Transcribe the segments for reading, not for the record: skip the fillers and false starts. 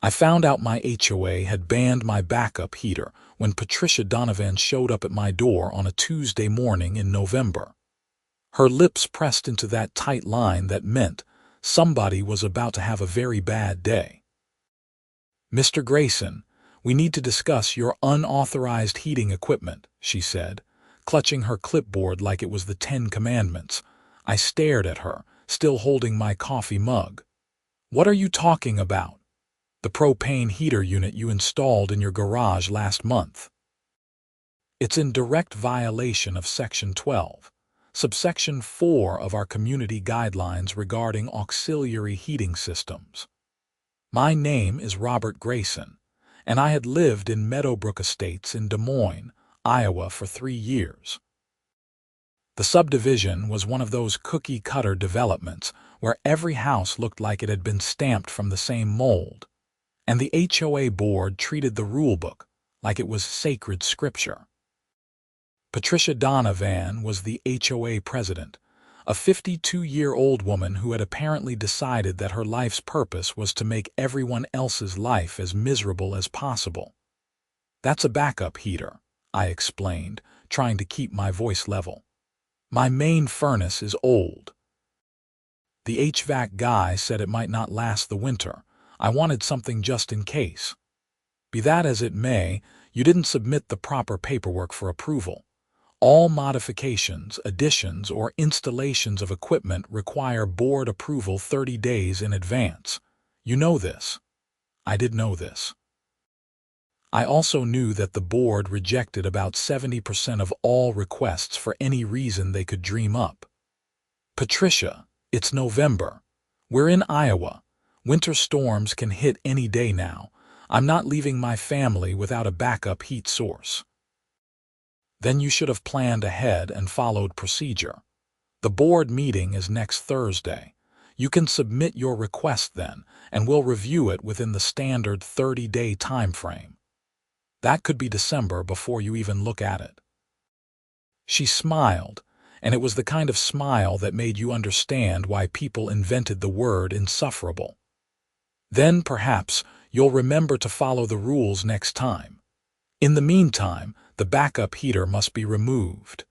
I found out my HOA had banned my backup heater when Patricia Donovan showed up at my door on a Tuesday morning in November. Her lips pressed into that tight line that meant somebody was about to have a very bad day. "Mr. Grayson, we need to discuss your unauthorized heating equipment," she said, clutching her clipboard like it was the Ten Commandments. I stared at her, still holding my coffee mug. "What are you talking about?" "The propane heater unit you installed in your garage last month. It's in direct violation of Section 12, subsection 4 of our community guidelines regarding auxiliary heating systems. My name is Robert Grayson, and I had lived in Meadowbrook Estates in Des Moines, Iowa for 3 years. The subdivision was one of those cookie-cutter developments where every house looked like it had been stamped from the same mold, and the HOA board treated the rulebook like it was sacred scripture. Patricia Donovan was the HOA president, a 52-year-old woman who had apparently decided that her life's purpose was to make everyone else's life as miserable as possible. "That's a backup heater," I explained, trying to keep my voice level. "My main furnace is old. The HVAC guy said it might not last the winter. I wanted something just in case." "Be that as it may, you didn't submit the proper paperwork for approval. All modifications, additions, or installations of equipment require board approval 30 days in advance. You know this." I did know this. I also knew that the board rejected about 70% of all requests for any reason they could dream up. "Patricia, it's November. We're in Iowa. Winter storms can hit any day now. I'm not leaving my family without a backup heat source." "Then you should have planned ahead and followed procedure. The board meeting is next Thursday. You can submit your request then, and we'll review it within the standard 30-day time frame. That could be December before you even look at it." She smiled, and it was the kind of smile that made you understand why people invented the word insufferable. "Then perhaps you'll remember to follow the rules next time. In the meantime, the backup heater must be removed.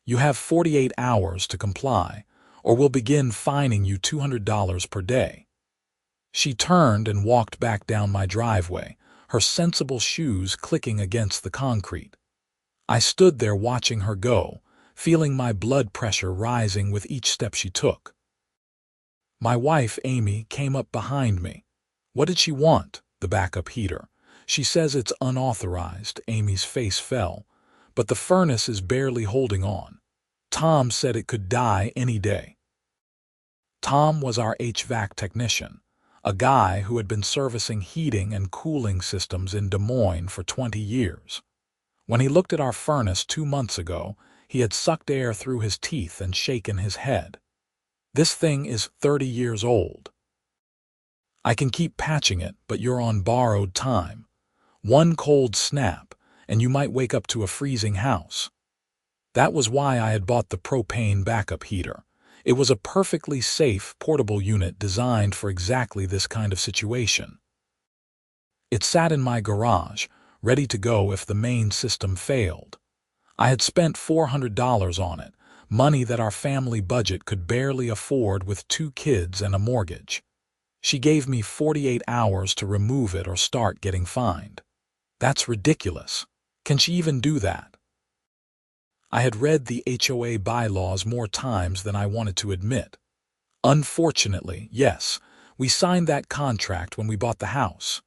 You have 48 hours to comply, or we'll begin fining you $200 per day." She turned and walked back down my driveway, her sensible shoes clicking against the concrete. I stood there watching her go, feeling my blood pressure rising with each step she took. My wife, Amy, came up behind me. "What did she want?" "The backup heater. She says it's unauthorized." Amy's face fell. "But the furnace is barely holding on. Tom said it could die any day." Tom was our HVAC technician, a guy who had been servicing heating and cooling systems in Des Moines for 20 years. When he looked at our furnace 2 months ago, he had sucked air through his teeth and shaken his head. "This thing is 30 years old. I can keep patching it, but you're on borrowed time. One cold snap, and you might wake up to a freezing house." That was why I had bought the propane backup heater. It was a perfectly safe, portable unit designed for exactly this kind of situation. It sat in my garage, ready to go if the main system failed. I had spent $400 on it, money that our family budget could barely afford with 2 kids and a mortgage. She gave me 48 hours to remove it or start getting fined. That's ridiculous. Can she even do that? I had read the HOA bylaws more times than I wanted to admit. Unfortunately, yes, we signed that contract when we bought the house.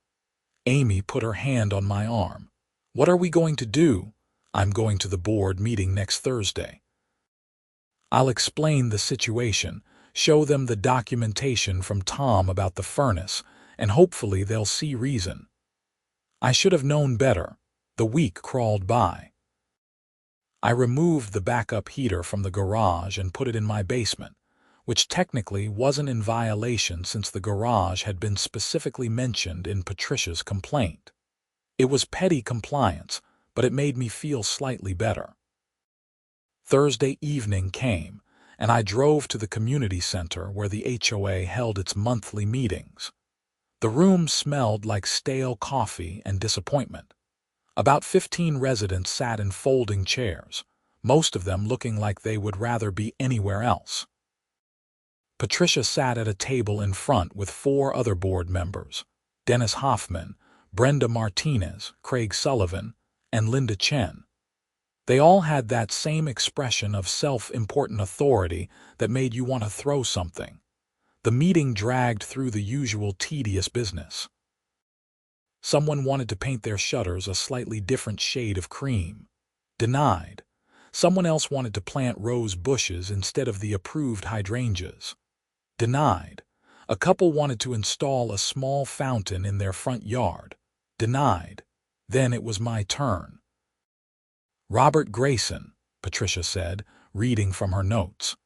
Amy put her hand on my arm. "What are we going to do?" "I'm going to the board meeting next Thursday. I'll explain the situation, show them the documentation from Tom about the furnace, and hopefully they'll see reason." I should have known better. The week crawled by. I removed the backup heater from the garage and put it in my basement, which technically wasn't in violation since the garage had been specifically mentioned in Patricia's complaint. It was petty compliance, but it made me feel slightly better. Thursday evening came, and I drove to the community center where the HOA held its monthly meetings. The room smelled like stale coffee and disappointment. About 15 residents sat in folding chairs, most of them looking like they would rather be anywhere else. Patricia sat at a table in front with 4 other board members: Dennis Hoffman, Brenda Martinez, Craig Sullivan, and Linda Chen. They all had that same expression of self-important authority that made you want to throw something. The meeting dragged through the usual tedious business. Someone wanted to paint their shutters a slightly different shade of cream. Denied. Someone else wanted to plant rose bushes instead of the approved hydrangeas. Denied. A couple wanted to install a small fountain in their front yard. Denied. Then it was my turn. "Robert Grayson," Patricia said, reading from her notes.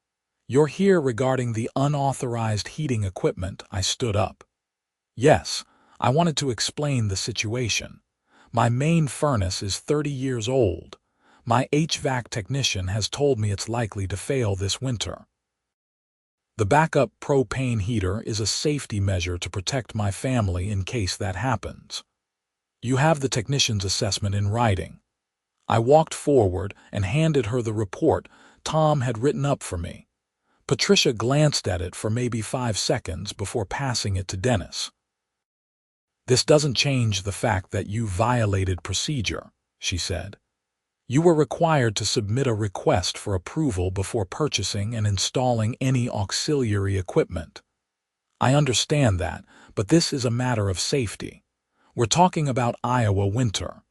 "You're here regarding the unauthorized heating equipment." I stood up. "Yes, I wanted to explain the situation. My main furnace is 30 years old. My HVAC technician has told me it's likely to fail this winter. The backup propane heater is a safety measure to protect my family in case that happens. You have the technician's assessment in writing." I walked forward and handed her the report Tom had written up for me. Patricia glanced at it for maybe 5 seconds before passing it to Dennis. "This doesn't change the fact that you violated procedure," she said. "You were required to submit a request for approval before purchasing and installing any auxiliary equipment. I understand that, but this is a matter of safety. We're talking about Iowa winter.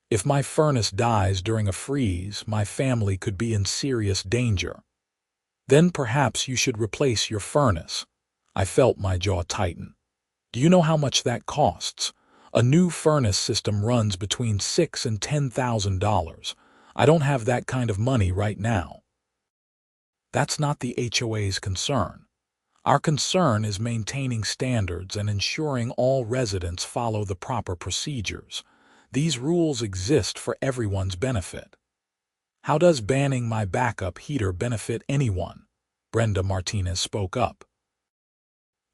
If my furnace dies during a freeze, my family could be in serious danger. Then perhaps you should replace your furnace." I felt my jaw tighten. "Do you know how much that costs? A new furnace system runs between $6,000 and $10,000. I don't have that kind of money right now." "That's not the HOA's concern. Our concern is maintaining standards and ensuring all residents follow the proper procedures. These rules exist for everyone's benefit." "How does banning my backup heater benefit anyone?" Brenda Martinez spoke up.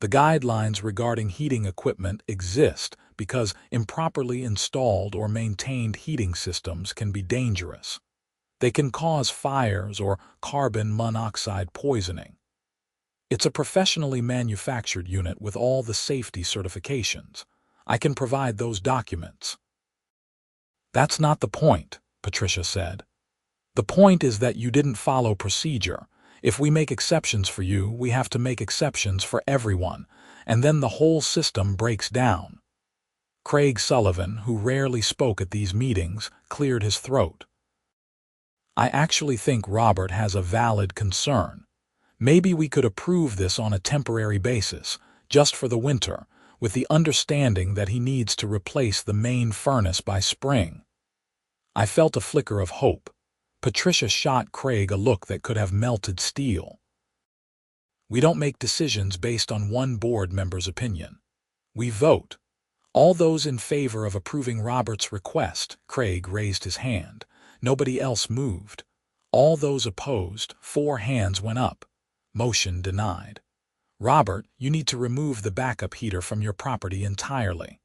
"The guidelines regarding heating equipment exist because improperly installed or maintained heating systems can be dangerous. They can cause fires or carbon monoxide poisoning. It's a professionally manufactured unit with all the safety certifications. I can provide those documents." "That's not the point," Patricia said. "The point is that you didn't follow procedure. If we make exceptions for you, we have to make exceptions for everyone, and then the whole system breaks down." Craig Sullivan, who rarely spoke at these meetings, cleared his throat. "I actually think Robert has a valid concern. Maybe we could approve this on a temporary basis, just for the winter, with the understanding that he needs to replace the main furnace by spring." I felt a flicker of hope. Patricia shot Craig a look that could have melted steel. "We don't make decisions based on one board member's opinion. We vote. All those in favor of approving Robert's request," Craig raised his hand. Nobody else moved. All those opposed, 4 hands went up. Motion denied. "Robert, you need to remove the backup heater from your property entirely.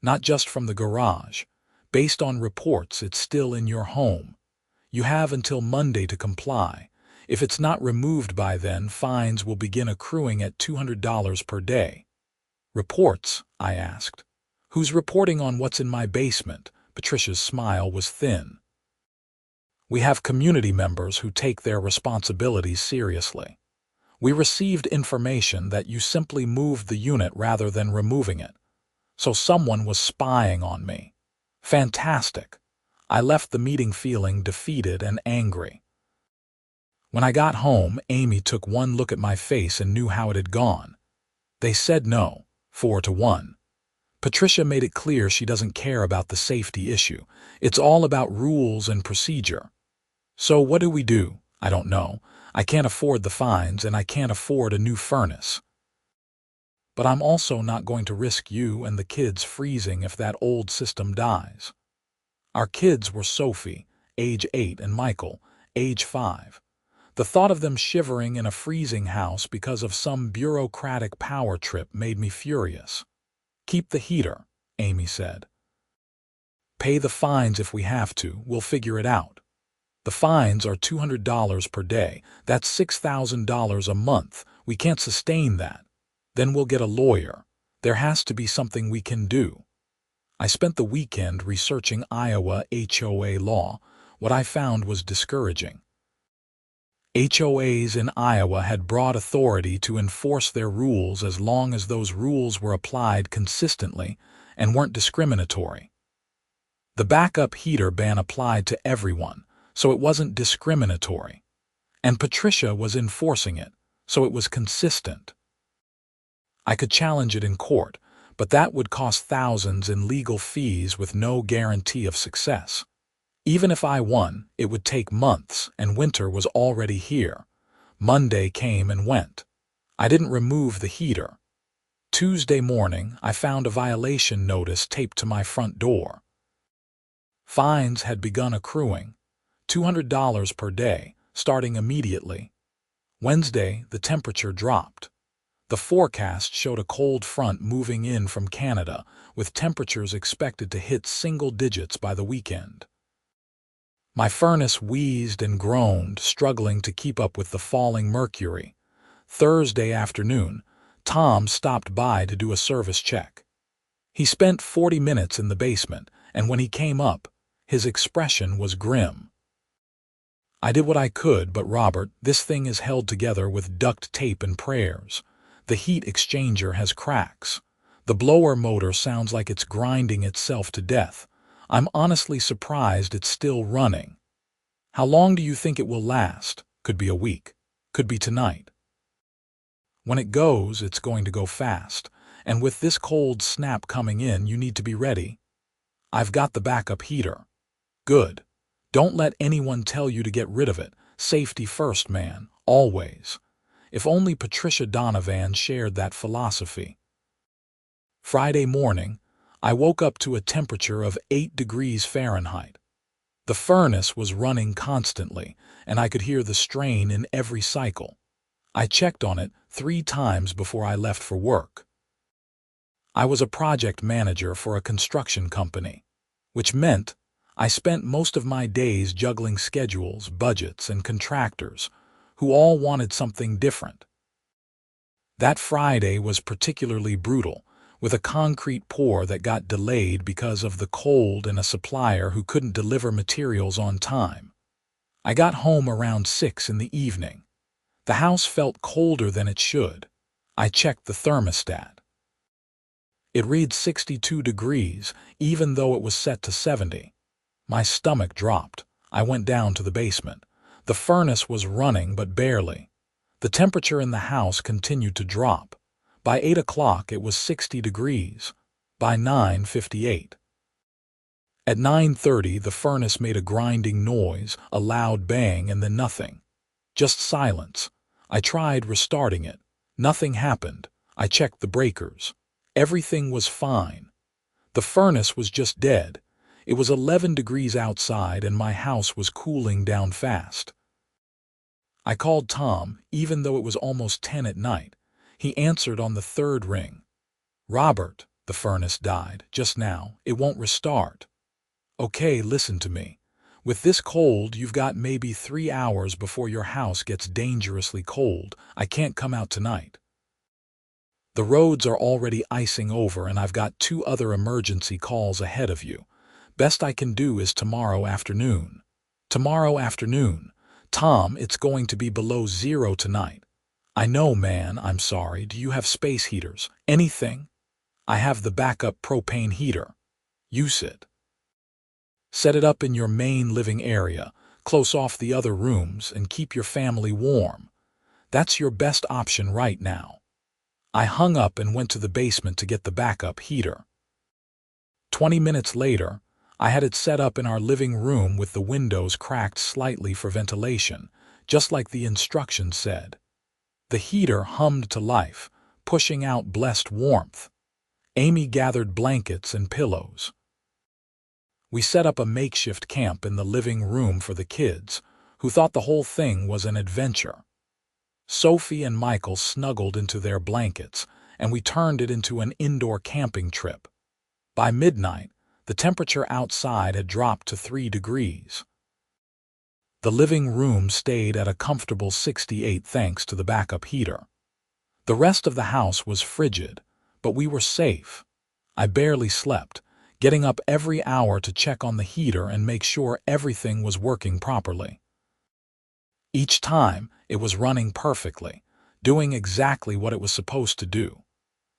Not just from the garage. Based on reports, it's still in your home. You have until Monday to comply. If it's not removed by then, fines will begin accruing at $200 per day." "Reports?" I asked. "Who's reporting on what's in my basement?" Patricia's smile was thin. "We have community members who take their responsibilities seriously. We received information that you simply moved the unit rather than removing it. So someone was spying on me. Fantastic." I left the meeting feeling defeated and angry. When I got home, Amy took one look at my face and knew how it had gone. They said no, 4-1. Patricia made it clear she doesn't care about the safety issue. It's all about rules and procedure. So what do? I don't know. I can't afford the fines and I can't afford a new furnace. But I'm also not going to risk you and the kids freezing if that old system dies. Our kids were Sophie, age 8, and Michael, age 5. The thought of them shivering in a freezing house because of some bureaucratic power trip made me furious. "Keep the heater," Amy said. "Pay the fines if we have to, we'll figure it out." "The fines are $200 per day. That's $6,000 a month. We can't sustain that." "Then we'll get a lawyer. There has to be something we can do." I spent the weekend researching Iowa HOA law. What I found was discouraging. HOAs in Iowa had broad authority to enforce their rules as long as those rules were applied consistently and weren't discriminatory. The backup heater ban applied to everyone, so it wasn't discriminatory. And Patricia was enforcing it, so it was consistent. I could challenge it in court, but that would cost thousands in legal fees with no guarantee of success. Even if I won, it would take months, and winter was already here. Monday came and went. I didn't remove the heater. Tuesday morning, I found a violation notice taped to my front door. Fines had begun accruing, $200 per day, starting immediately. Wednesday, the temperature dropped. The forecast showed a cold front moving in from Canada, with temperatures expected to hit single digits by the weekend. My furnace wheezed and groaned, struggling to keep up with the falling mercury. Thursday afternoon, Tom stopped by to do a service check. He spent 40 minutes in the basement, and when he came up, his expression was grim. "I did what I could, but Robert, this thing is held together with duct tape and prayers. The heat exchanger has cracks. The blower motor sounds like it's grinding itself to death. I'm honestly surprised it's still running." "How long do you think it will last?" "Could be a week. Could be tonight." "When it goes, it's going to go fast. And with this cold snap coming in, you need to be ready." "I've got the backup heater." "Good. Don't let anyone tell you to get rid of it. Safety first, man. Always." If only Patricia Donovan shared that philosophy. Friday morning, I woke up to a temperature of 8 degrees Fahrenheit. The furnace was running constantly, and I could hear the strain in every cycle. I checked on it 3 times before I left for work. I was a project manager for a construction company, which meant I spent most of my days juggling schedules, budgets, and contractors, who all wanted something different. That Friday was particularly brutal, with a concrete pour that got delayed because of the cold and a supplier who couldn't deliver materials on time. I got home around 6 in the evening. The house felt colder than it should. I checked the thermostat. It read 62 degrees, even though it was set to 70. My stomach dropped. I went down to the basement. The furnace was running, but barely. The temperature in the house continued to drop. By 8 o'clock it was 60 degrees. By 9:58. At 9:30 the furnace made a grinding noise, a loud bang, and then nothing. Just silence. I tried restarting it. Nothing happened. I checked the breakers. Everything was fine. The furnace was just dead. It was 11 degrees outside and my house was cooling down fast. I called Tom, even though it was almost 10 at night. He answered on the 3rd ring. "Robert, the furnace died just now. It won't restart." "Okay, listen to me. With this cold, you've got maybe 3 hours before your house gets dangerously cold. I can't come out tonight. The roads are already icing over and I've got 2 other emergency calls ahead of you. Best I can do is tomorrow afternoon." "Tomorrow afternoon? Tom, it's going to be below 0 tonight." "I know, man, I'm sorry. Do you have space heaters? Anything?" "I have the backup propane heater." "Use it. Set it up in your main living area, close off the other rooms, and keep your family warm. That's your best option right now." I hung up and went to the basement to get the backup heater. 20 minutes later, I had it set up in our living room with the windows cracked slightly for ventilation, just like the instructions said. The heater hummed to life, pushing out blessed warmth. Amy gathered blankets and pillows. We set up a makeshift camp in the living room for the kids, who thought the whole thing was an adventure. Sophie and Michael snuggled into their blankets, and we turned it into an indoor camping trip. By midnight, the temperature outside had dropped to 3 degrees. The living room stayed at a comfortable 68 thanks to the backup heater. The rest of the house was frigid, but we were safe. I barely slept, getting up every hour to check on the heater and make sure everything was working properly. Each time, it was running perfectly, doing exactly what it was supposed to do.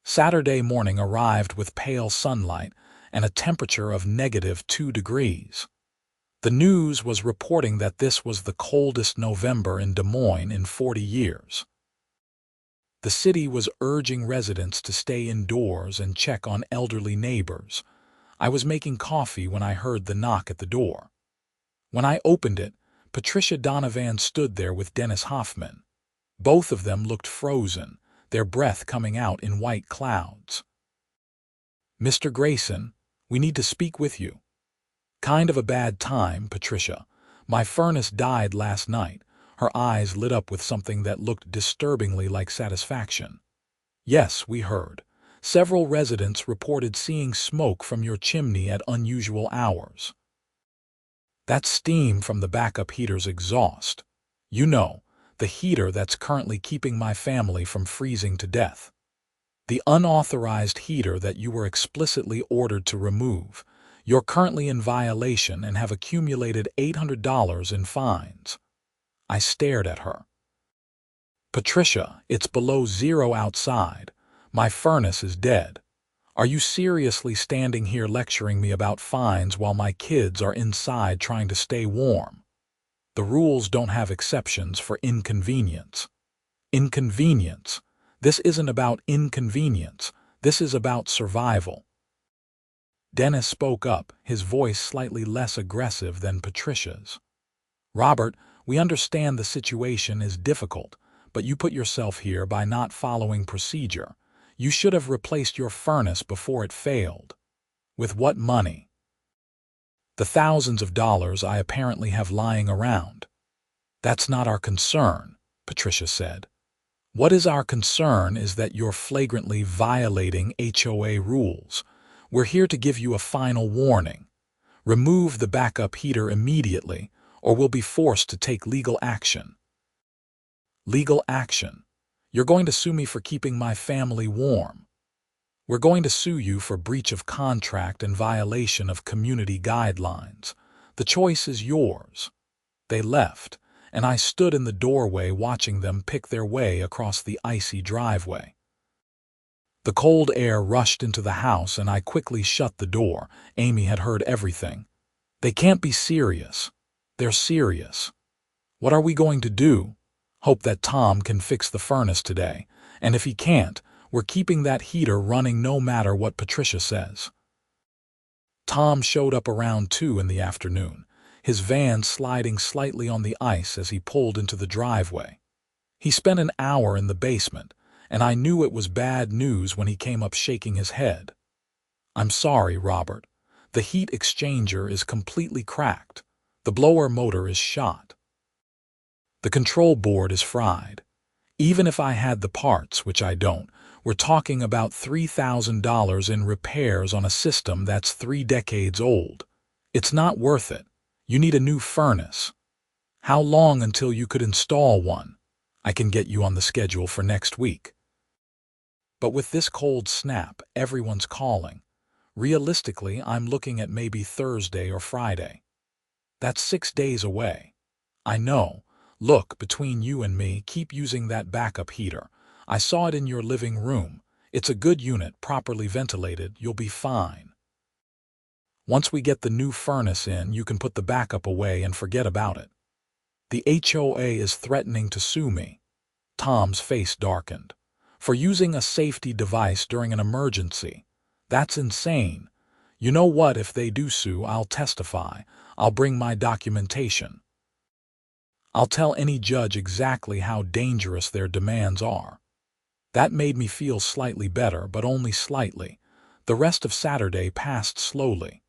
Saturday morning arrived with pale sunlight and a temperature of -2 degrees. The news was reporting that this was the coldest November in Des Moines in 40 years. The city was urging residents to stay indoors and check on elderly neighbors. I was making coffee when I heard the knock at the door. When I opened it, Patricia Donovan stood there with Dennis Hoffman. Both of them looked frozen, their breath coming out in white clouds. "Mr. Grayson, we need to speak with you." "Kind of a bad time, Patricia. My furnace died last night." Her eyes lit up with something that looked disturbingly like satisfaction. "Yes, we heard. Several residents reported seeing smoke from your chimney at unusual hours." "That's steam from the backup heater's exhaust. You know, the heater that's currently keeping my family from freezing to death. The unauthorized heater that you were explicitly ordered to remove. You're currently in violation and have accumulated $800 in fines." I stared at her. "Patricia, it's below zero outside. My furnace is dead. Are you seriously standing here lecturing me about fines while my kids are inside trying to stay warm? The rules don't have exceptions for inconvenience." "Inconvenience? This isn't about inconvenience. This is about survival." Dennis spoke up, his voice slightly less aggressive than Patricia's. "Robert, we understand the situation is difficult, but you put yourself here by not following procedure. You should have replaced your furnace before it failed." "With what money?" "The thousands of dollars I apparently have lying around." "That's not our concern," Patricia said. "What is our concern is that you're flagrantly violating HOA rules. We're here to give you a final warning. Remove the backup heater immediately, or we'll be forced to take legal action." "Legal action? You're going to sue me for keeping my family warm?" "We're going to sue you for breach of contract and violation of community guidelines. The choice is yours." They left, and I stood in the doorway watching them pick their way across the icy driveway. The cold air rushed into the house and I quickly shut the door. Amy had heard everything. "They can't be serious." "They're serious." "What are we going to do?" "Hope that Tom can fix the furnace today, and if he can't, we're keeping that heater running no matter what Patricia says." Tom showed up around 2 in the afternoon, his van sliding slightly on the ice as he pulled into the driveway. He spent an hour in the basement, and I knew it was bad news when he came up shaking his head. "I'm sorry, Robert. The heat exchanger is completely cracked. The blower motor is shot. The control board is fried. Even if I had the parts, which I don't, we're talking about $3,000 in repairs on a system that's 3 decades old. It's not worth it. You need a new furnace." "How long until you could install one?" "I can get you on the schedule for next week." But with this cold snap, everyone's calling. Realistically, I'm looking at maybe Thursday or Friday. That's 6 days away. I know. Look, between you and me, keep using that backup heater. I saw it in your living room. It's a good unit, properly ventilated. You'll be fine. Once we get the new furnace in, you can put the backup away and forget about it. The HOA is threatening to sue me." Tom's face darkened. "For using a safety device during an emergency. That's insane. You know what, if they do sue, I'll testify. I'll bring my documentation. I'll tell any judge exactly how dangerous their demands are." That made me feel slightly better, but only slightly. The rest of Saturday passed slowly.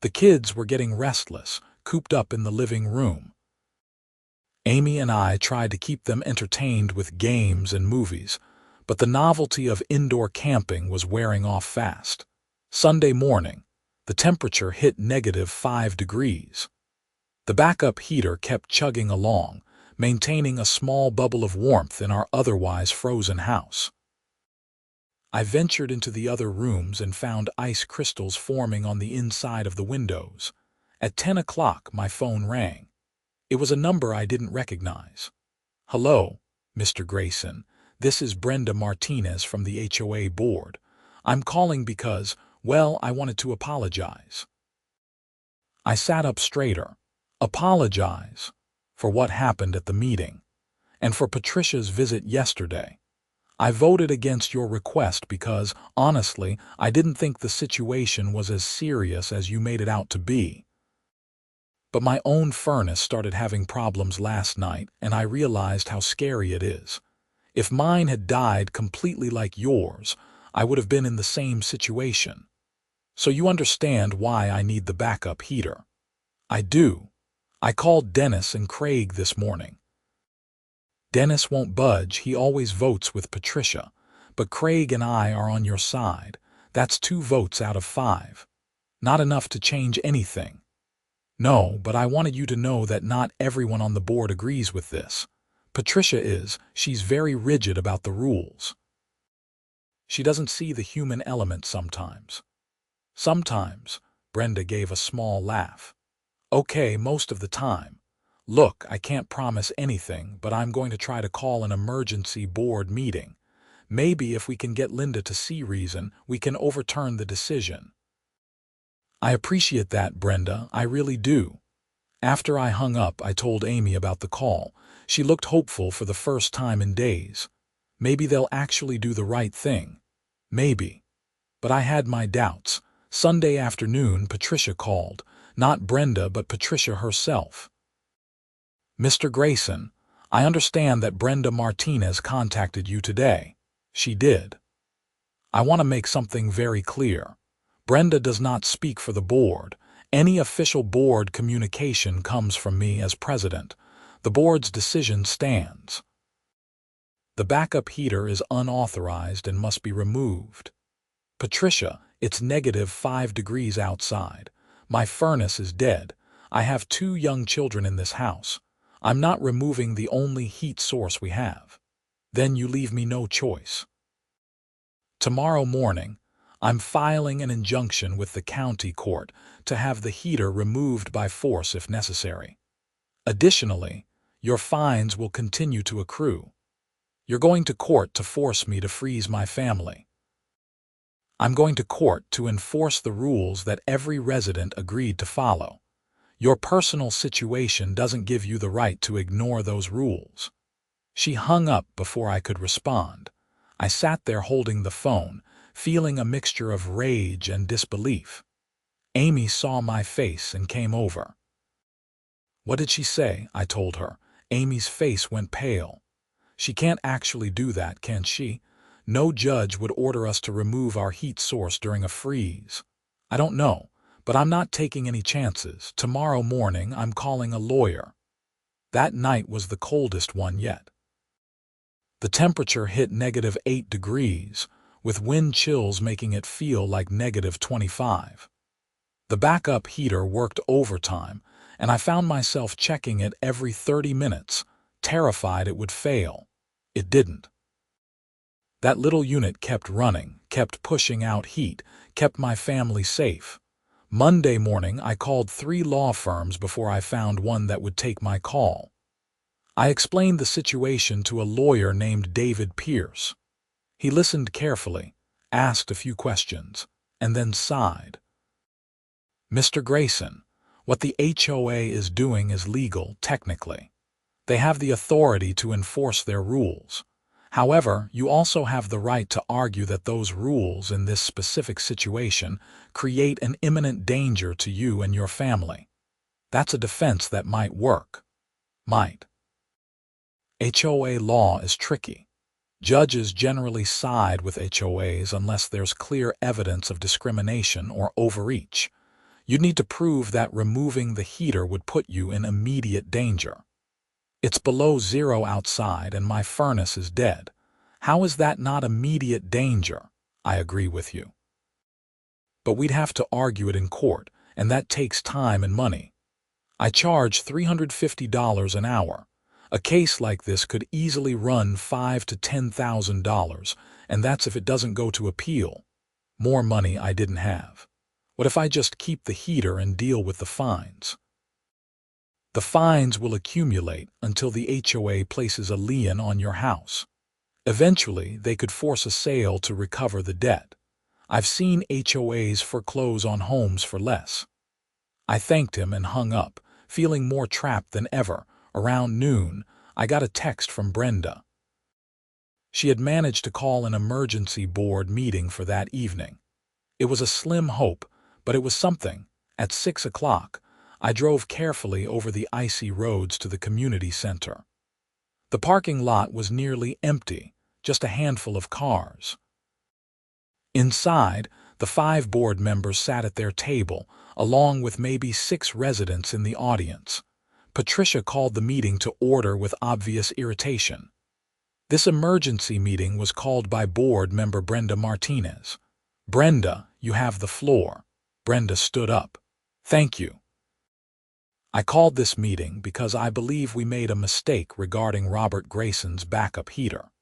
The kids were getting restless, cooped up in the living room. Amy and I tried to keep them entertained with games and movies, but the novelty of indoor camping was wearing off fast. Sunday morning, the temperature hit -5 degrees. The backup heater kept chugging along, maintaining a small bubble of warmth in our otherwise frozen house. I ventured into the other rooms and found ice crystals forming on the inside of the windows. At 10 o'clock, my phone rang. It was a number I didn't recognize. "Hello, Mr. Grayson. This is Brenda Martinez from the HOA board. I'm calling because, well, I wanted to apologize." I sat up straighter. Apologize? For what happened at the meeting? And for Patricia's visit yesterday? I voted against your request because, honestly, I didn't think the situation was as serious as you made it out to be. But my own furnace started having problems last night, and I realized how scary it is. If mine had died completely like yours, I would have been in the same situation. So you understand why I need the backup heater. I do. I called Dennis and Craig this morning. Dennis won't budge, he always votes with Patricia. But Craig and I are on your side. That's 2 votes out of 5. Not enough to change anything. No, but I wanted you to know that not everyone on the board agrees with this. Patricia is, she's very rigid about the rules. She doesn't see the human element sometimes. Sometimes, Brenda gave a small laugh. Okay, most of the time. Look, I can't promise anything, but I'm going to try to call an emergency board meeting. Maybe if we can get Linda to see reason, we can overturn the decision. I appreciate that, Brenda, I really do. After I hung up, I told Amy about the call. She looked hopeful for the first time in days. Maybe they'll actually do the right thing. Maybe. But I had my doubts. Sunday afternoon, Patricia called. Not Brenda, but Patricia herself. "Mr. Grayson, I understand that Brenda Martinez contacted you today." She did. "I want to make something very clear. Brenda does not speak for the board. Any official board communication comes from me as president. The board's decision stands. The backup heater is unauthorized and must be removed. Patricia, it's -5 degrees outside. My furnace is dead. I have 2 young children in this house. I'm not removing the only heat source we have. Then you leave me no choice. Tomorrow morning, I'm filing an injunction with the county court to have the heater removed by force if necessary. Additionally, your fines will continue to accrue. You're going to court to force me to freeze my family. I'm going to court to enforce the rules that every resident agreed to follow. Your personal situation doesn't give you the right to ignore those rules." She hung up before I could respond. I sat there holding the phone, feeling a mixture of rage and disbelief. Amy saw my face and came over. "What did she say?" I told her. Amy's face went pale. "She can't actually do that, can she? No judge would order us to remove our heat source during a freeze." "I don't know, but I'm not taking any chances. Tomorrow morning I'm calling a lawyer." That night was the coldest one yet. The temperature hit -8 degrees, with wind chills making it feel like -25. The backup heater worked overtime, and I found myself checking it every 30 minutes, terrified it would fail. It didn't. That little unit kept running, kept pushing out heat, kept my family safe. Monday morning, I called 3 law firms before I found one that would take my call. I explained the situation to a lawyer named David Pierce. He listened carefully, asked a few questions, and then sighed. "Mr. Grayson, what the HOA is doing is legal, technically. They have the authority to enforce their rules. However, you also have the right to argue that those rules in this specific situation create an imminent danger to you and your family. That's a defense that might work." Might. HOA law is tricky. Judges generally side with HOAs unless there's clear evidence of discrimination or overreach. You'd need to prove that removing the heater would put you in immediate danger. It's below zero outside and my furnace is dead. How is that not immediate danger? I agree with you. But we'd have to argue it in court, and that takes time and money. I charge $350 an hour. A case like this could easily run $5,000 to $10,000, and that's if it doesn't go to appeal. More money I didn't have. What if I just keep the heater and deal with the fines? The fines will accumulate until the HOA places a lien on your house. Eventually, they could force a sale to recover the debt. I've seen HOAs foreclose on homes for less. I thanked him and hung up, feeling more trapped than ever. Around noon, I got a text from Brenda. She had managed to call an emergency board meeting for that evening. It was a slim hope, but it was something. At 6 o'clock, I drove carefully over the icy roads to the community center. The parking lot was nearly empty, just a handful of cars. Inside, the 5 board members sat at their table, along with maybe 6 residents in the audience. Patricia called the meeting to order with obvious irritation. This emergency meeting was called by board member Brenda Martinez. "Brenda, you have the floor." Brenda stood up. "Thank you. I called this meeting because I believe we made a mistake regarding Robert Grayson's backup heater.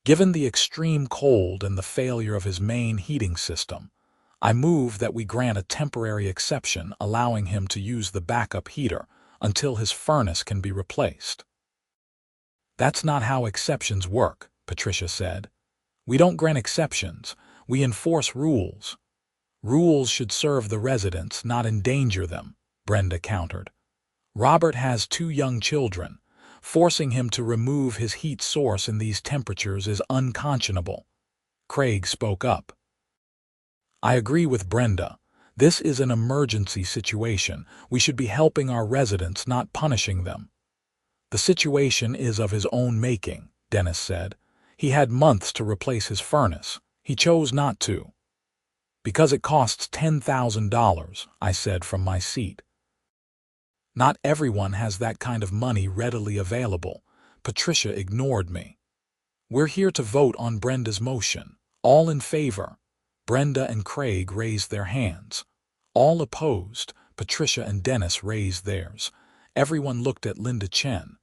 Given the extreme cold and the failure of his main heating system, I move that we grant a temporary exception allowing him to use the backup heater until his furnace can be replaced." "That's not how exceptions work," Patricia said. "We don't grant exceptions, we enforce rules." "Rules should serve the residents, not endanger them," Brenda countered. "Robert has 2 young children. Forcing him to remove his heat source in these temperatures is unconscionable." Craig spoke up. "I agree with Brenda. This is an emergency situation. We should be helping our residents, not punishing them." "The situation is of his own making," Dennis said. "He had months to replace his furnace. He chose not to." "Because it costs $10,000, I said from my seat. "Not everyone has that kind of money readily available." Patricia ignored me. "We're here to vote on Brenda's motion. All in favor?" Brenda and Craig raised their hands. All opposed? Patricia and Dennis raised theirs. Everyone looked at Linda Chen.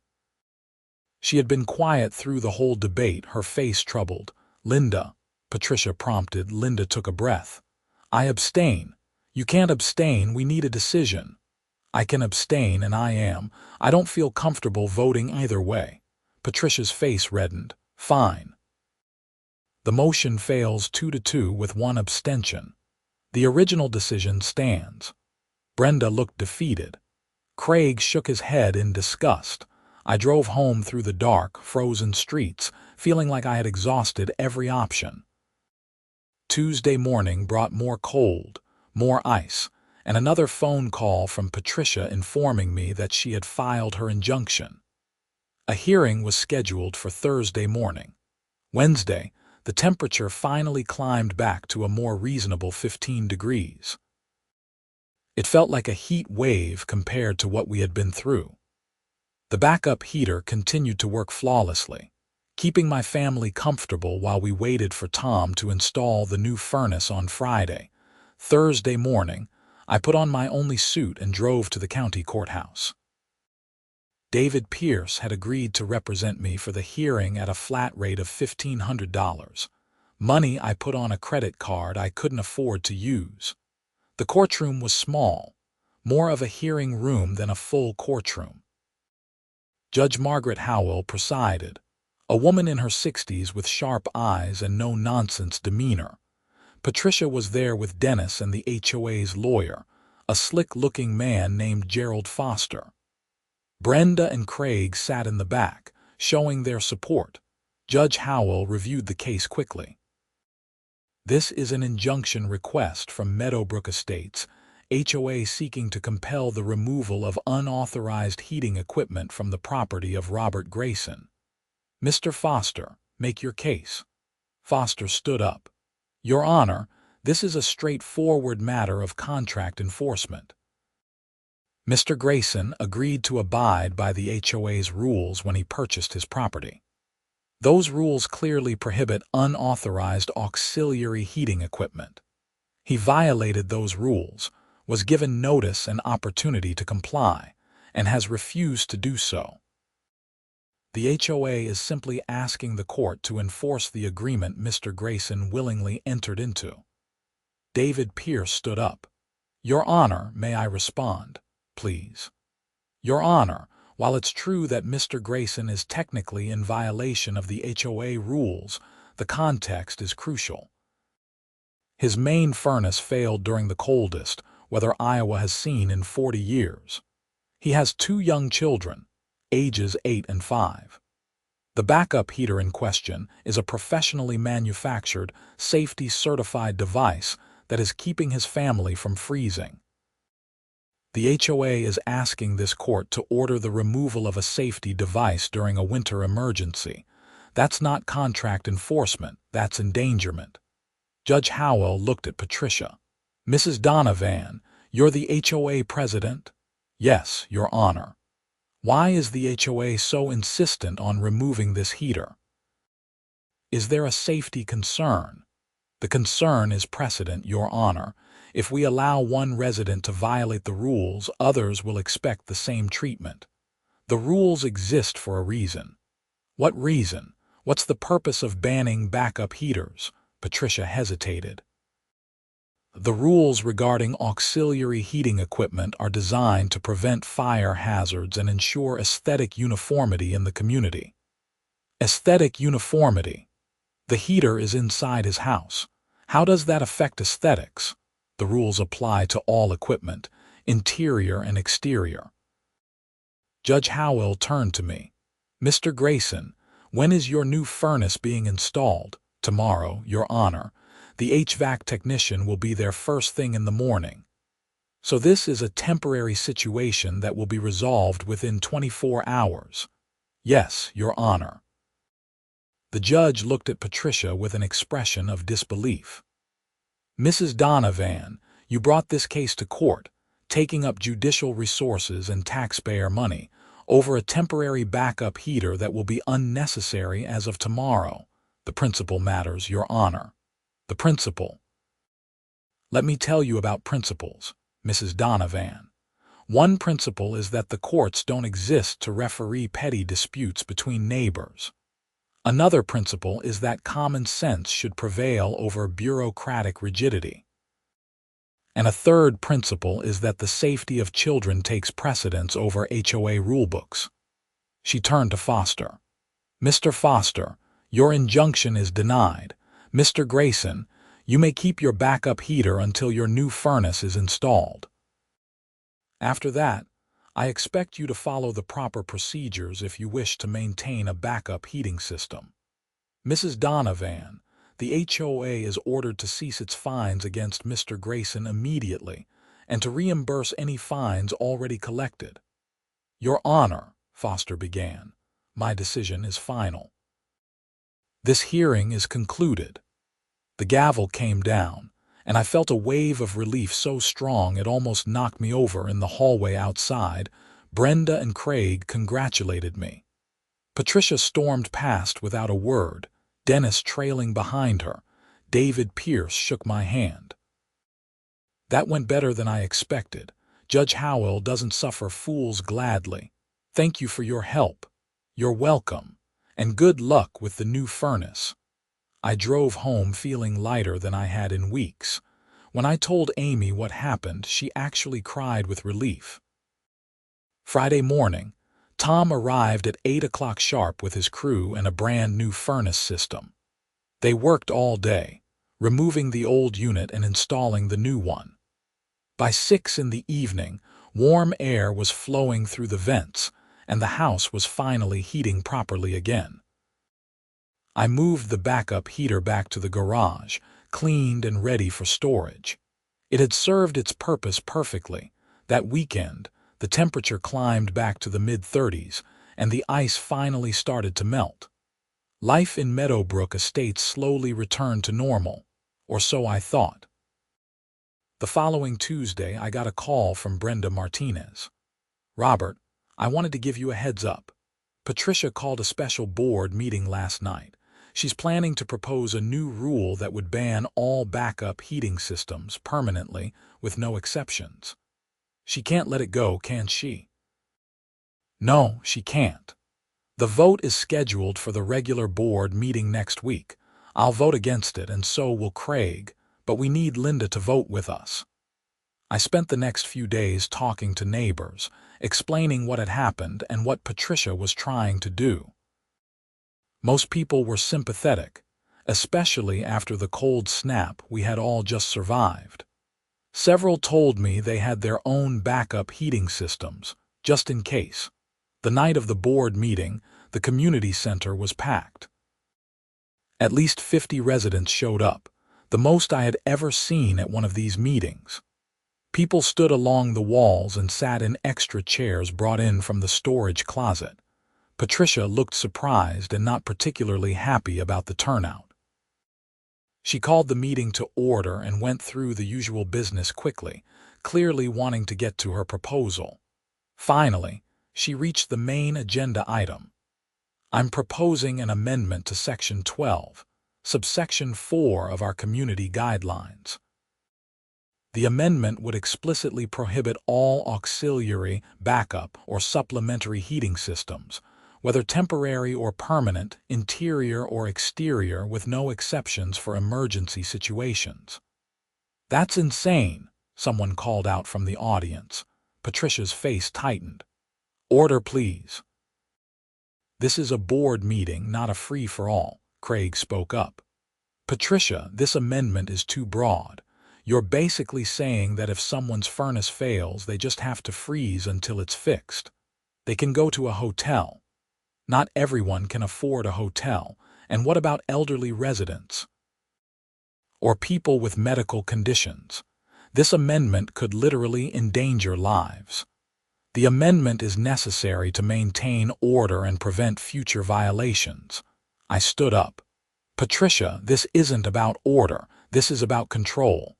She had been quiet through the whole debate, her face troubled. "Linda," Patricia prompted. Linda took a breath. "I abstain." "You can't abstain, we need a decision." "I can abstain, and I am. I don't feel comfortable voting either way." Patricia's face reddened. "Fine." The motion fails 2-2 with 1 abstention. The original decision stands. Brenda looked defeated. Craig shook his head in disgust. I drove home through the dark, frozen streets, feeling like I had exhausted every option. Tuesday morning brought more cold, more ice, and another phone call from Patricia informing me that she had filed her injunction. A hearing was scheduled for Thursday morning. Wednesday, the temperature finally climbed back to a more reasonable 15 degrees. It felt like a heat wave compared to what we had been through. The backup heater continued to work flawlessly, keeping my family comfortable while we waited for Tom to install the new furnace on Friday. Thursday morning, I put on my only suit and drove to the county courthouse. David Pierce had agreed to represent me for the hearing at a flat rate of $1,500, money I put on a credit card I couldn't afford to use. The courtroom was small, more of a hearing room than a full courtroom. Judge Margaret Howell presided, a woman in her 60s with sharp eyes and no-nonsense demeanor. Patricia was there with Dennis and the HOA's lawyer, a slick-looking man named Gerald Foster. Brenda and Craig sat in the back, showing their support. Judge Howell reviewed the case quickly. "This is an injunction request from Meadowbrook Estates, HOA seeking to compel the removal of unauthorized heating equipment from the property of Robert Grayson. Mr. Foster, make your case." Foster stood up. "Your Honor, this is a straightforward matter of contract enforcement." Mr. Grayson agreed to abide by the HOA's rules when he purchased his property. Those rules clearly prohibit unauthorized auxiliary heating equipment. He violated those rules, was given notice and opportunity to comply, and has refused to do so. The HOA is simply asking the court to enforce the agreement Mr. Grayson willingly entered into. David Pierce stood up. Your Honor, may I respond, please? Your Honor, while it's true that Mr. Grayson is technically in violation of the HOA rules, the context is crucial. His main furnace failed during the coldest weather Iowa has seen in 40 years. He has 2 young children, ages 8 and 5. The backup heater in question is a professionally manufactured, safety-certified device that is keeping his family from freezing. The HOA is asking this court to order the removal of a safety device during a winter emergency. That's not contract enforcement, that's endangerment. Judge Howell looked at Patricia. Mrs. Donovan, you're the HOA president? Yes, Your Honor. Why is the HOA so insistent on removing this heater? Is there a safety concern? The concern is precedent, Your Honor. If we allow one resident to violate the rules, others will expect the same treatment. The rules exist for a reason. What reason? What's the purpose of banning backup heaters? Patricia hesitated. The rules regarding auxiliary heating equipment are designed to prevent fire hazards and ensure aesthetic uniformity in the community. Aesthetic uniformity. The heater is inside his house. How does that affect aesthetics? The rules apply to all equipment, interior and exterior. Judge Howell turned to me. Mr. Grayson, when is your new furnace being installed? Tomorrow, Your Honor. The HVAC technician will be there first thing in the morning. So this is a temporary situation that will be resolved within 24 hours. Yes, Your Honor. The judge looked at Patricia with an expression of disbelief. Mrs. Donovan, you brought this case to court, taking up judicial resources and taxpayer money, over a temporary backup heater that will be unnecessary as of tomorrow. The principle matters, Your Honor. The principle. Let me tell you about principles, Mrs. Donovan. One principle is that the courts don't exist to referee petty disputes between neighbors. Another principle is that common sense should prevail over bureaucratic rigidity. And a third principle is that the safety of children takes precedence over HOA rulebooks. She turned to Foster. Mr. Foster, your injunction is denied. Mr. Grayson, you may keep your backup heater until your new furnace is installed. After that, I expect you to follow the proper procedures if you wish to maintain a backup heating system. Mrs. Donovan, the HOA is ordered to cease its fines against Mr. Grayson immediately and to reimburse any fines already collected. Your Honor, Foster began, my decision is final. This hearing is concluded. The gavel came down, and I felt a wave of relief so strong it almost knocked me over in the hallway outside. Brenda and Craig congratulated me. Patricia stormed past without a word, Dennis trailing behind her. David Pierce shook my hand. That went better than I expected. Judge Howell doesn't suffer fools gladly. Thank you for your help. You're welcome, and good luck with the new furnace. I drove home feeling lighter than I had in weeks. When I told Amy what happened, she actually cried with relief. Friday morning, Tom arrived at 8 o'clock sharp with his crew and a brand new furnace system. They worked all day, removing the old unit and installing the new one. By 6 in the evening, warm air was flowing through the vents, and the house was finally heating properly again. I moved the backup heater back to the garage, cleaned and ready for storage. It had served its purpose perfectly. That weekend, the temperature climbed back to the mid-30s, and the ice finally started to melt. Life in Meadowbrook Estates slowly returned to normal, or so I thought. The following Tuesday, I got a call from Brenda Martinez. Robert, I wanted to give you a heads up. Patricia called a special board meeting last night. She's planning to propose a new rule that would ban all backup heating systems permanently, with no exceptions. She can't let it go, can she? No, she can't. The vote is scheduled for the regular board meeting next week. I'll vote against it, and so will Craig, but we need Linda to vote with us. I spent the next few days talking to neighbors, explaining what had happened and what Patricia was trying to do. Most people were sympathetic, especially after the cold snap we had all just survived. Several told me they had their own backup heating systems, just in case. The night of the board meeting, the community center was packed. At least 50 residents showed up, the most I had ever seen at one of these meetings. People stood along the walls and sat in extra chairs brought in from the storage closet. Patricia looked surprised and not particularly happy about the turnout. She called the meeting to order and went through the usual business quickly, clearly wanting to get to her proposal. Finally, she reached the main agenda item. I'm proposing an amendment to Section 12, subsection 4 of our community guidelines. The amendment would explicitly prohibit all auxiliary, backup, or supplementary heating systems, whether temporary or permanent, interior or exterior, with no exceptions for emergency situations. That's insane, someone called out from the audience. Patricia's face tightened. Order, please. This is a board meeting, not a free-for-all, Craig spoke up. Patricia, this amendment is too broad. You're basically saying that if someone's furnace fails, they just have to freeze until it's fixed. They can go to a hotel. Not everyone can afford a hotel. And what about elderly residents? Or people with medical conditions? This amendment could literally endanger lives. The amendment is necessary to maintain order and prevent future violations. I stood up. Patricia, this isn't about order. This is about control.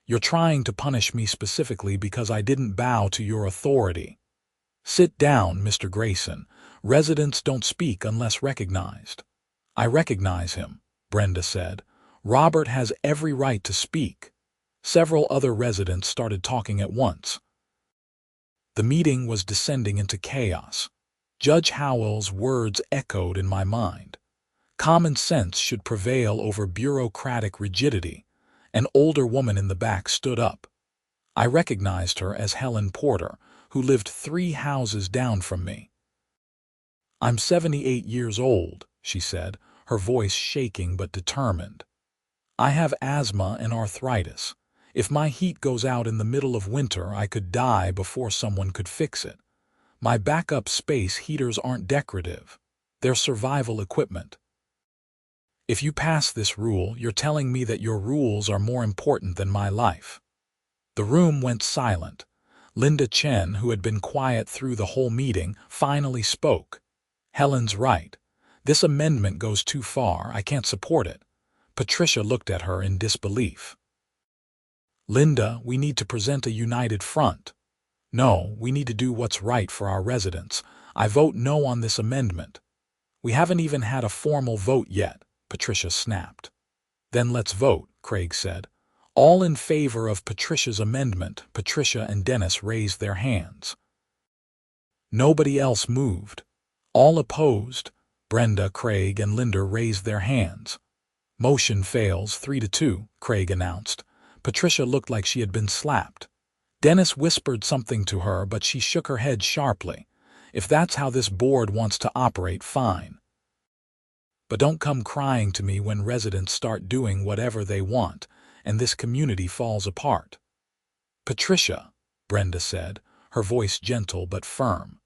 You're trying to punish me specifically because I didn't bow to your authority. Sit down, Mr. Grayson. Residents don't speak unless recognized. I recognize him, Brenda said. Robert has every right to speak. Several other residents started talking at once. The meeting was descending into chaos. Judge Howell's words echoed in my mind. Common sense should prevail over bureaucratic rigidity. An older woman in the back stood up. I recognized her as Helen Porter, who lived 3 houses down from me. I'm 78 years old, she said, her voice shaking but determined. I have asthma and arthritis. If my heat goes out in the middle of winter, I could die before someone could fix it. My backup space heaters aren't decorative. They're survival equipment. If you pass this rule, you're telling me that your rules are more important than my life. The room went silent. Linda Chen, who had been quiet through the whole meeting, finally spoke. Helen's right. This amendment goes too far. I can't support it. Patricia looked at her in disbelief. Linda, we need to present a united front. No, we need to do what's right for our residents. I vote no on this amendment. We haven't even had a formal vote yet, Patricia snapped. Then let's vote, Craig said. All in favor of Patricia's amendment. Patricia and Dennis raised their hands. Nobody else moved. All opposed. Brenda, Craig, and Linda raised their hands. Motion fails 3-2, Craig announced. Patricia looked like she had been slapped. Dennis whispered something to her, but she shook her head sharply. If that's how this board wants to operate, fine. But don't come crying to me when residents start doing whatever they want and this community falls apart. Patricia, Brenda said, her voice gentle but firm.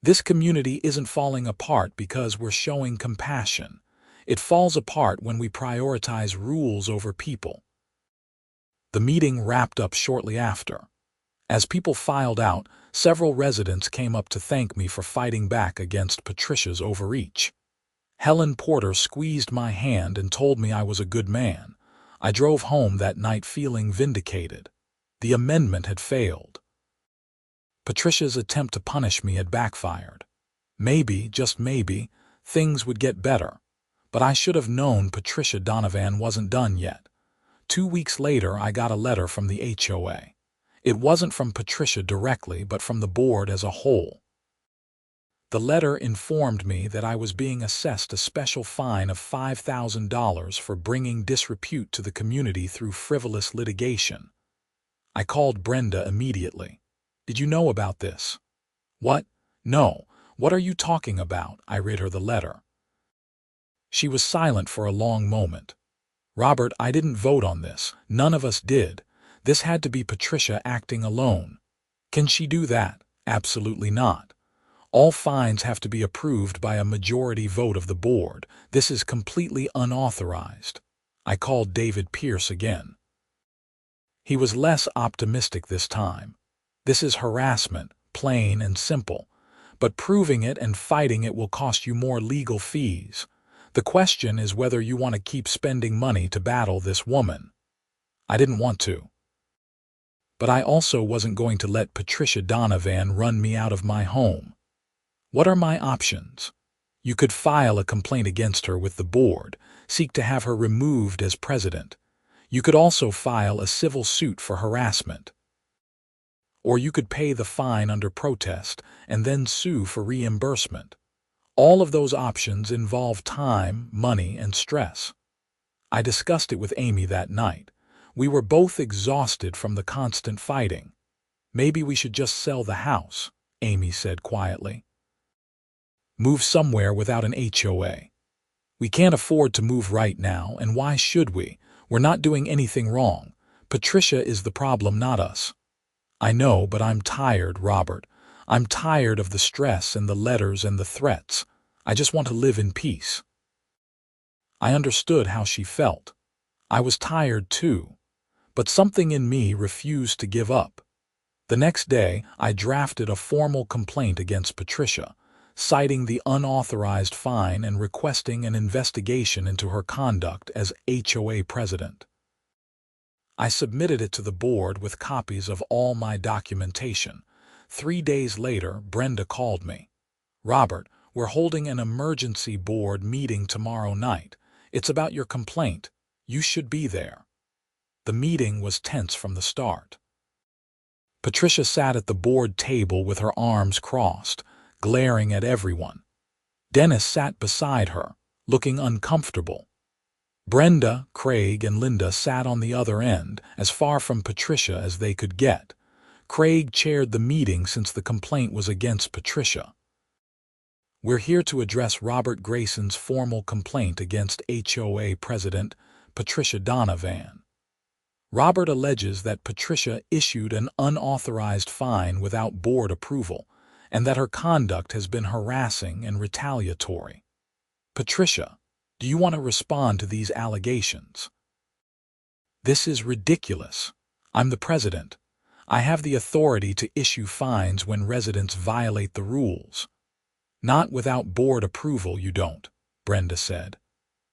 This community isn't falling apart because we're showing compassion. It falls apart when we prioritize rules over people. The meeting wrapped up shortly after. As people filed out, several residents came up to thank me for fighting back against Patricia's overreach. Helen Porter squeezed my hand and told me I was a good man. I drove home that night feeling vindicated. The amendment had failed. Patricia's attempt to punish me had backfired. Maybe, just maybe, things would get better. But I should have known Patricia Donovan wasn't done yet. 2 weeks later, I got a letter from the HOA. It wasn't from Patricia directly, but from the board as a whole. The letter informed me that I was being assessed a special fine of $5,000 for bringing disrepute to the community through frivolous litigation. I called Brenda immediately. "Did you know about this?" "What? No. What are you talking about?" I read her the letter. She was silent for a long moment. "Robert, I didn't vote on this. None of us did. This had to be Patricia acting alone." "Can she do that?" "Absolutely not. All fines have to be approved by a majority vote of the board. This is completely unauthorized." I called David Pierce again. He was less optimistic this time. "This is harassment, plain and simple. But proving it and fighting it will cost you more legal fees. The question is whether you want to keep spending money to battle this woman." I didn't want to. But I also wasn't going to let Patricia Donovan run me out of my home. "What are my options?" "You could file a complaint against her with the board, seek to have her removed as president. You could also file a civil suit for harassment. Or you could pay the fine under protest and then sue for reimbursement. All of those options involve time, money, and stress." I discussed it with Amy that night. We were both exhausted from the constant fighting. "Maybe we should just sell the house," Amy said quietly. "Move somewhere without an HOA. We can't afford to move right now, and why should we? We're not doing anything wrong. Patricia is the problem, not us." "I know, but I'm tired, Robert. I'm tired of the stress and the letters and the threats. I just want to live in peace." I understood how she felt. I was tired too. But something in me refused to give up. The next day, I drafted a formal complaint against Patricia, citing the unauthorized fine and requesting an investigation into her conduct as HOA president. I submitted it to the board with copies of all my documentation. 3 days later, Brenda called me. "Robert, we're holding an emergency board meeting tomorrow night. It's about your complaint. You should be there." The meeting was tense from the start. Patricia sat at the board table with her arms crossed, glaring at everyone. Dennis sat beside her, looking uncomfortable. Brenda, Craig, and Linda sat on the other end, as far from Patricia as they could get. Craig chaired the meeting since the complaint was against Patricia. "We're here to address Robert Grayson's formal complaint against HOA President Patricia Donovan. Robert alleges that Patricia issued an unauthorized fine without board approval, and that her conduct has been harassing and retaliatory. Patricia, do you want to respond to these allegations?" "This is ridiculous. I'm the president. I have the authority to issue fines when residents violate the rules." "Not without board approval, you don't," Brenda said.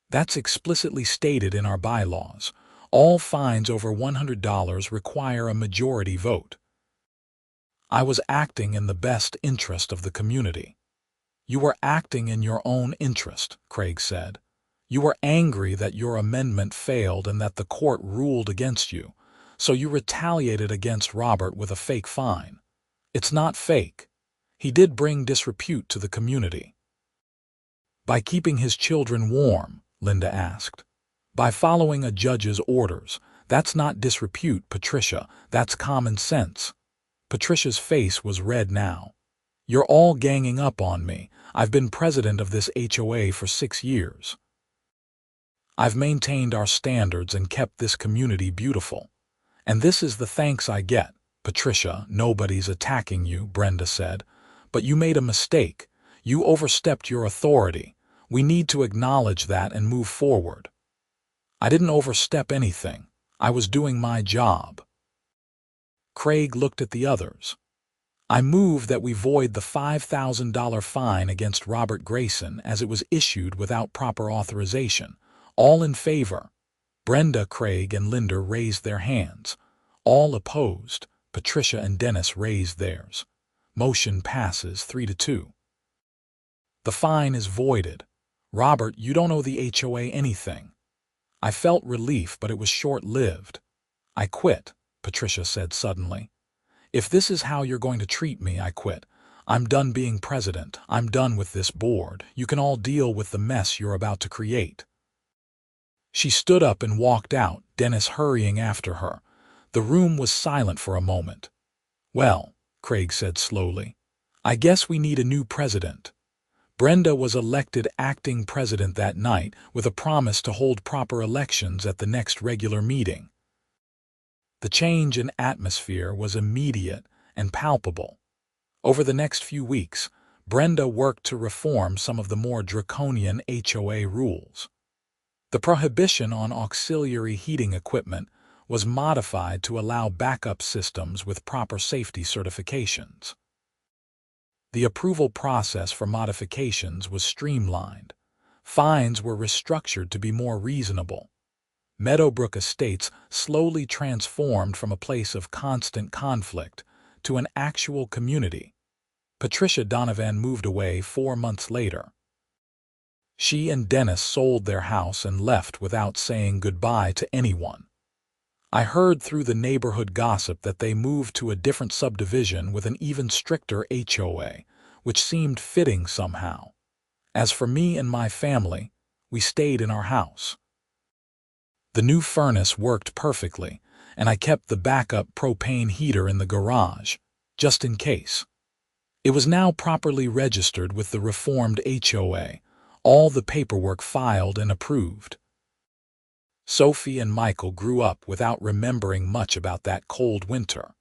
"That's explicitly stated in our bylaws. All fines over $100 require a majority vote." I was acting in the best interest of the community. "You were acting in your own interest," Craig said. "You were angry that your amendment failed and that the court ruled against you, so you retaliated against Robert with a fake fine. It's not fake. He did bring disrepute to the community." "By keeping his children warm?" Linda asked. "By following a judge's orders. That's not disrepute, Patricia. That's common sense." Patricia's face was red now. "You're all ganging up on me. I've been president of this HOA for 6 years. I've maintained our standards and kept this community beautiful. And this is the thanks I get." "Patricia, nobody's attacking you," Brenda said. "But you made a mistake. You overstepped your authority. We need to acknowledge that and move forward." "I didn't overstep anything. I was doing my job." Craig looked at the others. "I move that we void the $5,000 fine against Robert Grayson as it was issued without proper authorization. All in favor?" Brenda, Craig, and Linda raised their hands. All opposed. Patricia and Dennis raised theirs. Motion passes 3-2. The fine is voided. Robert, you don't owe the HOA anything. I felt relief, but it was short-lived. I quit, Patricia said suddenly. If this is how you're going to treat me, I quit. I'm done being president. I'm done with this board. You can all deal with the mess you're about to create. She stood up and walked out, Dennis hurrying after her. The room was silent for a moment. Well, Craig said slowly, I guess we need a new president. Brenda was elected acting president that night with a promise to hold proper elections at the next regular meeting. The change in atmosphere was immediate and palpable. Over the next few weeks, Brenda worked to reform some of the more draconian HOA rules. The prohibition on auxiliary heating equipment was modified to allow backup systems with proper safety certifications. The approval process for modifications was streamlined. Fines were restructured to be more reasonable. Meadowbrook Estates slowly transformed from a place of constant conflict to an actual community. Patricia Donovan moved away 4 months later. She and Dennis sold their house and left without saying goodbye to anyone. I heard through the neighborhood gossip that they moved to a different subdivision with an even stricter HOA, which seemed fitting somehow. As for me and my family, we stayed in our house. The new furnace worked perfectly, and I kept the backup propane heater in the garage, just in case. It was now properly registered with the reformed HOA, all the paperwork filed and approved. Sophie and Michael grew up without remembering much about that cold winter,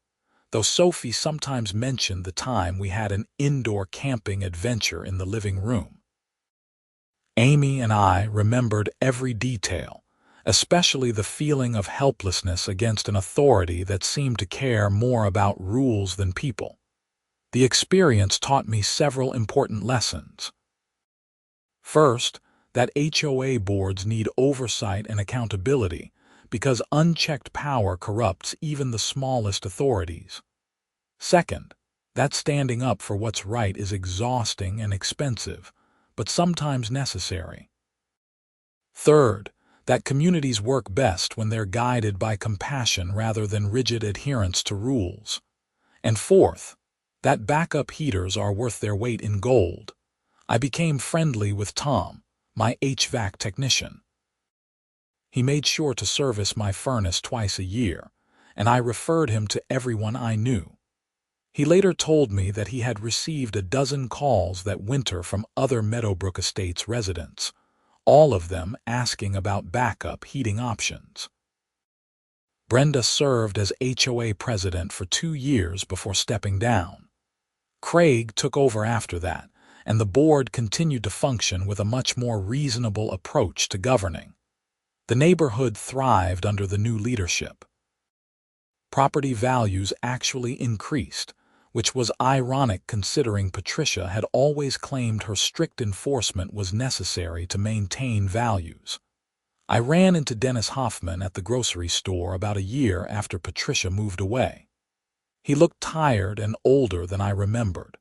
though Sophie sometimes mentioned the time we had an indoor camping adventure in the living room. Amy and I remembered every detail, especially the feeling of helplessness against an authority that seemed to care more about rules than people. The experience taught me several important lessons. First, that HOA boards need oversight and accountability because unchecked power corrupts even the smallest authorities. Second, that standing up for what's right is exhausting and expensive, but sometimes necessary. Third, that communities work best when they're guided by compassion rather than rigid adherence to rules. And fourth, that backup heaters are worth their weight in gold. I became friendly with Tom, my HVAC technician. He made sure to service my furnace twice a year, and I referred him to everyone I knew. He later told me that he had received a dozen calls that winter from other Meadowbrook Estates residents, all of them asking about backup heating options. Brenda served as HOA president for 2 years before stepping down. Craig took over after that, and the board continued to function with a much more reasonable approach to governing. The neighborhood thrived under the new leadership. Property values actually increased, which was ironic considering Patricia had always claimed her strict enforcement was necessary to maintain values. I ran into Dennis Hoffman at the grocery store about a year after Patricia moved away. He looked tired and older than I remembered.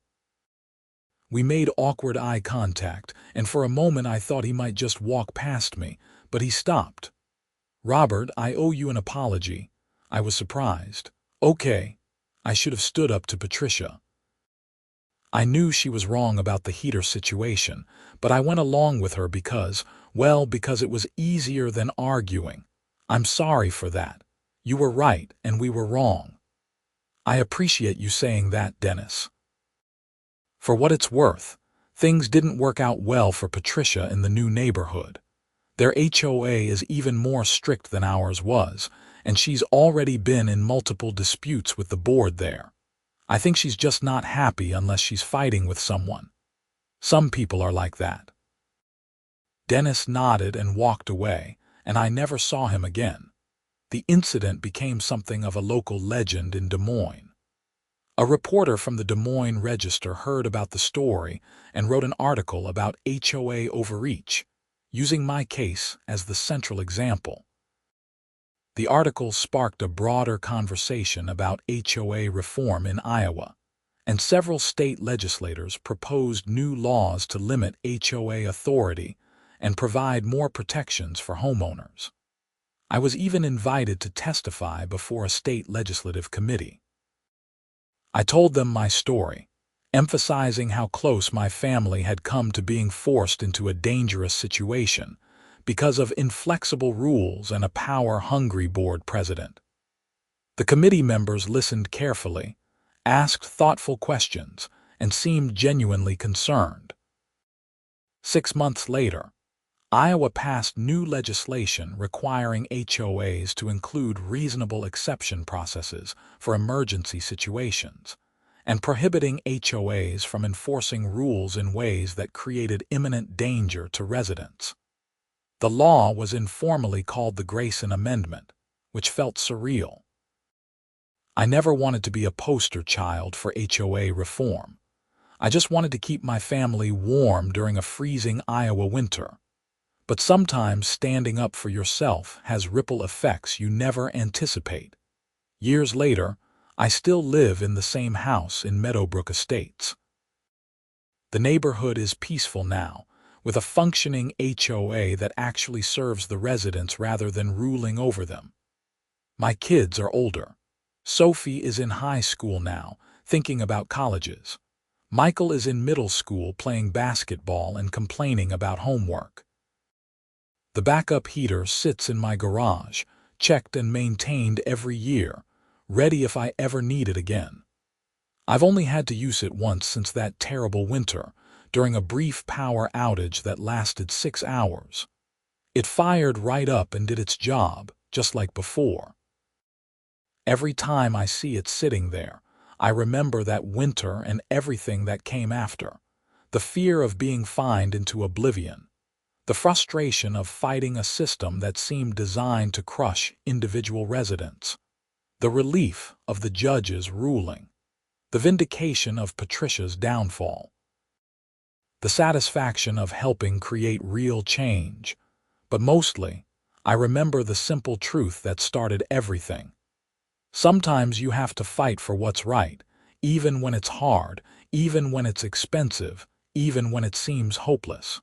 We made awkward eye contact, and for a moment I thought he might just walk past me, but he stopped. "Robert, I owe you an apology." I was surprised. "Okay." I should have stood up to Patricia. I knew she was wrong about the heater situation, but I went along with her because it was easier than arguing. "I'm sorry for that. You were right and we were wrong." "I appreciate you saying that, Dennis." For what it's worth, things didn't work out well for Patricia in the new neighborhood. Their HOA is even more strict than ours was, and she's already been in multiple disputes with the board there. I think she's just not happy unless she's fighting with someone. Some people are like that. Dennis nodded and walked away, and I never saw him again. The incident became something of a local legend in Des Moines. A reporter from the Des Moines Register heard about the story and wrote an article about HOA overreach, using my case as the central example. The article sparked a broader conversation about HOA reform in Iowa, and several state legislators proposed new laws to limit HOA authority and provide more protections for homeowners. I was even invited to testify before a state legislative committee. I told them my story, emphasizing how close my family had come to being forced into a dangerous situation because of inflexible rules and a power-hungry board president. The committee members listened carefully, asked thoughtful questions, and seemed genuinely concerned. 6 months later, Iowa passed new legislation requiring HOAs to include reasonable exception processes for emergency situations, and prohibiting HOAs from enforcing rules in ways that created imminent danger to residents. The law was informally called the Grayson Amendment, which felt surreal. I never wanted to be a poster child for HOA reform. I just wanted to keep my family warm during a freezing Iowa winter. But sometimes standing up for yourself has ripple effects you never anticipate. Years later, I still live in the same house in Meadowbrook Estates. The neighborhood is peaceful now, with a functioning HOA that actually serves the residents rather than ruling over them. My kids are older. Sophie is in high school now, thinking about colleges. Michael is in middle school playing basketball and complaining about homework. The backup heater sits in my garage, checked and maintained every year, ready if I ever need it again. I've only had to use it once since that terrible winter, during a brief power outage that lasted 6 hours. It fired right up and did its job, just like before. Every time I see it sitting there, I remember that winter and everything that came after. The fear of being fined into oblivion. The frustration of fighting a system that seemed designed to crush individual residents. The relief of the judge's ruling. The vindication of Patricia's downfall. The satisfaction of helping create real change. But mostly, I remember the simple truth that started everything. Sometimes you have to fight for what's right, even when it's hard, even when it's expensive, even when it seems hopeless.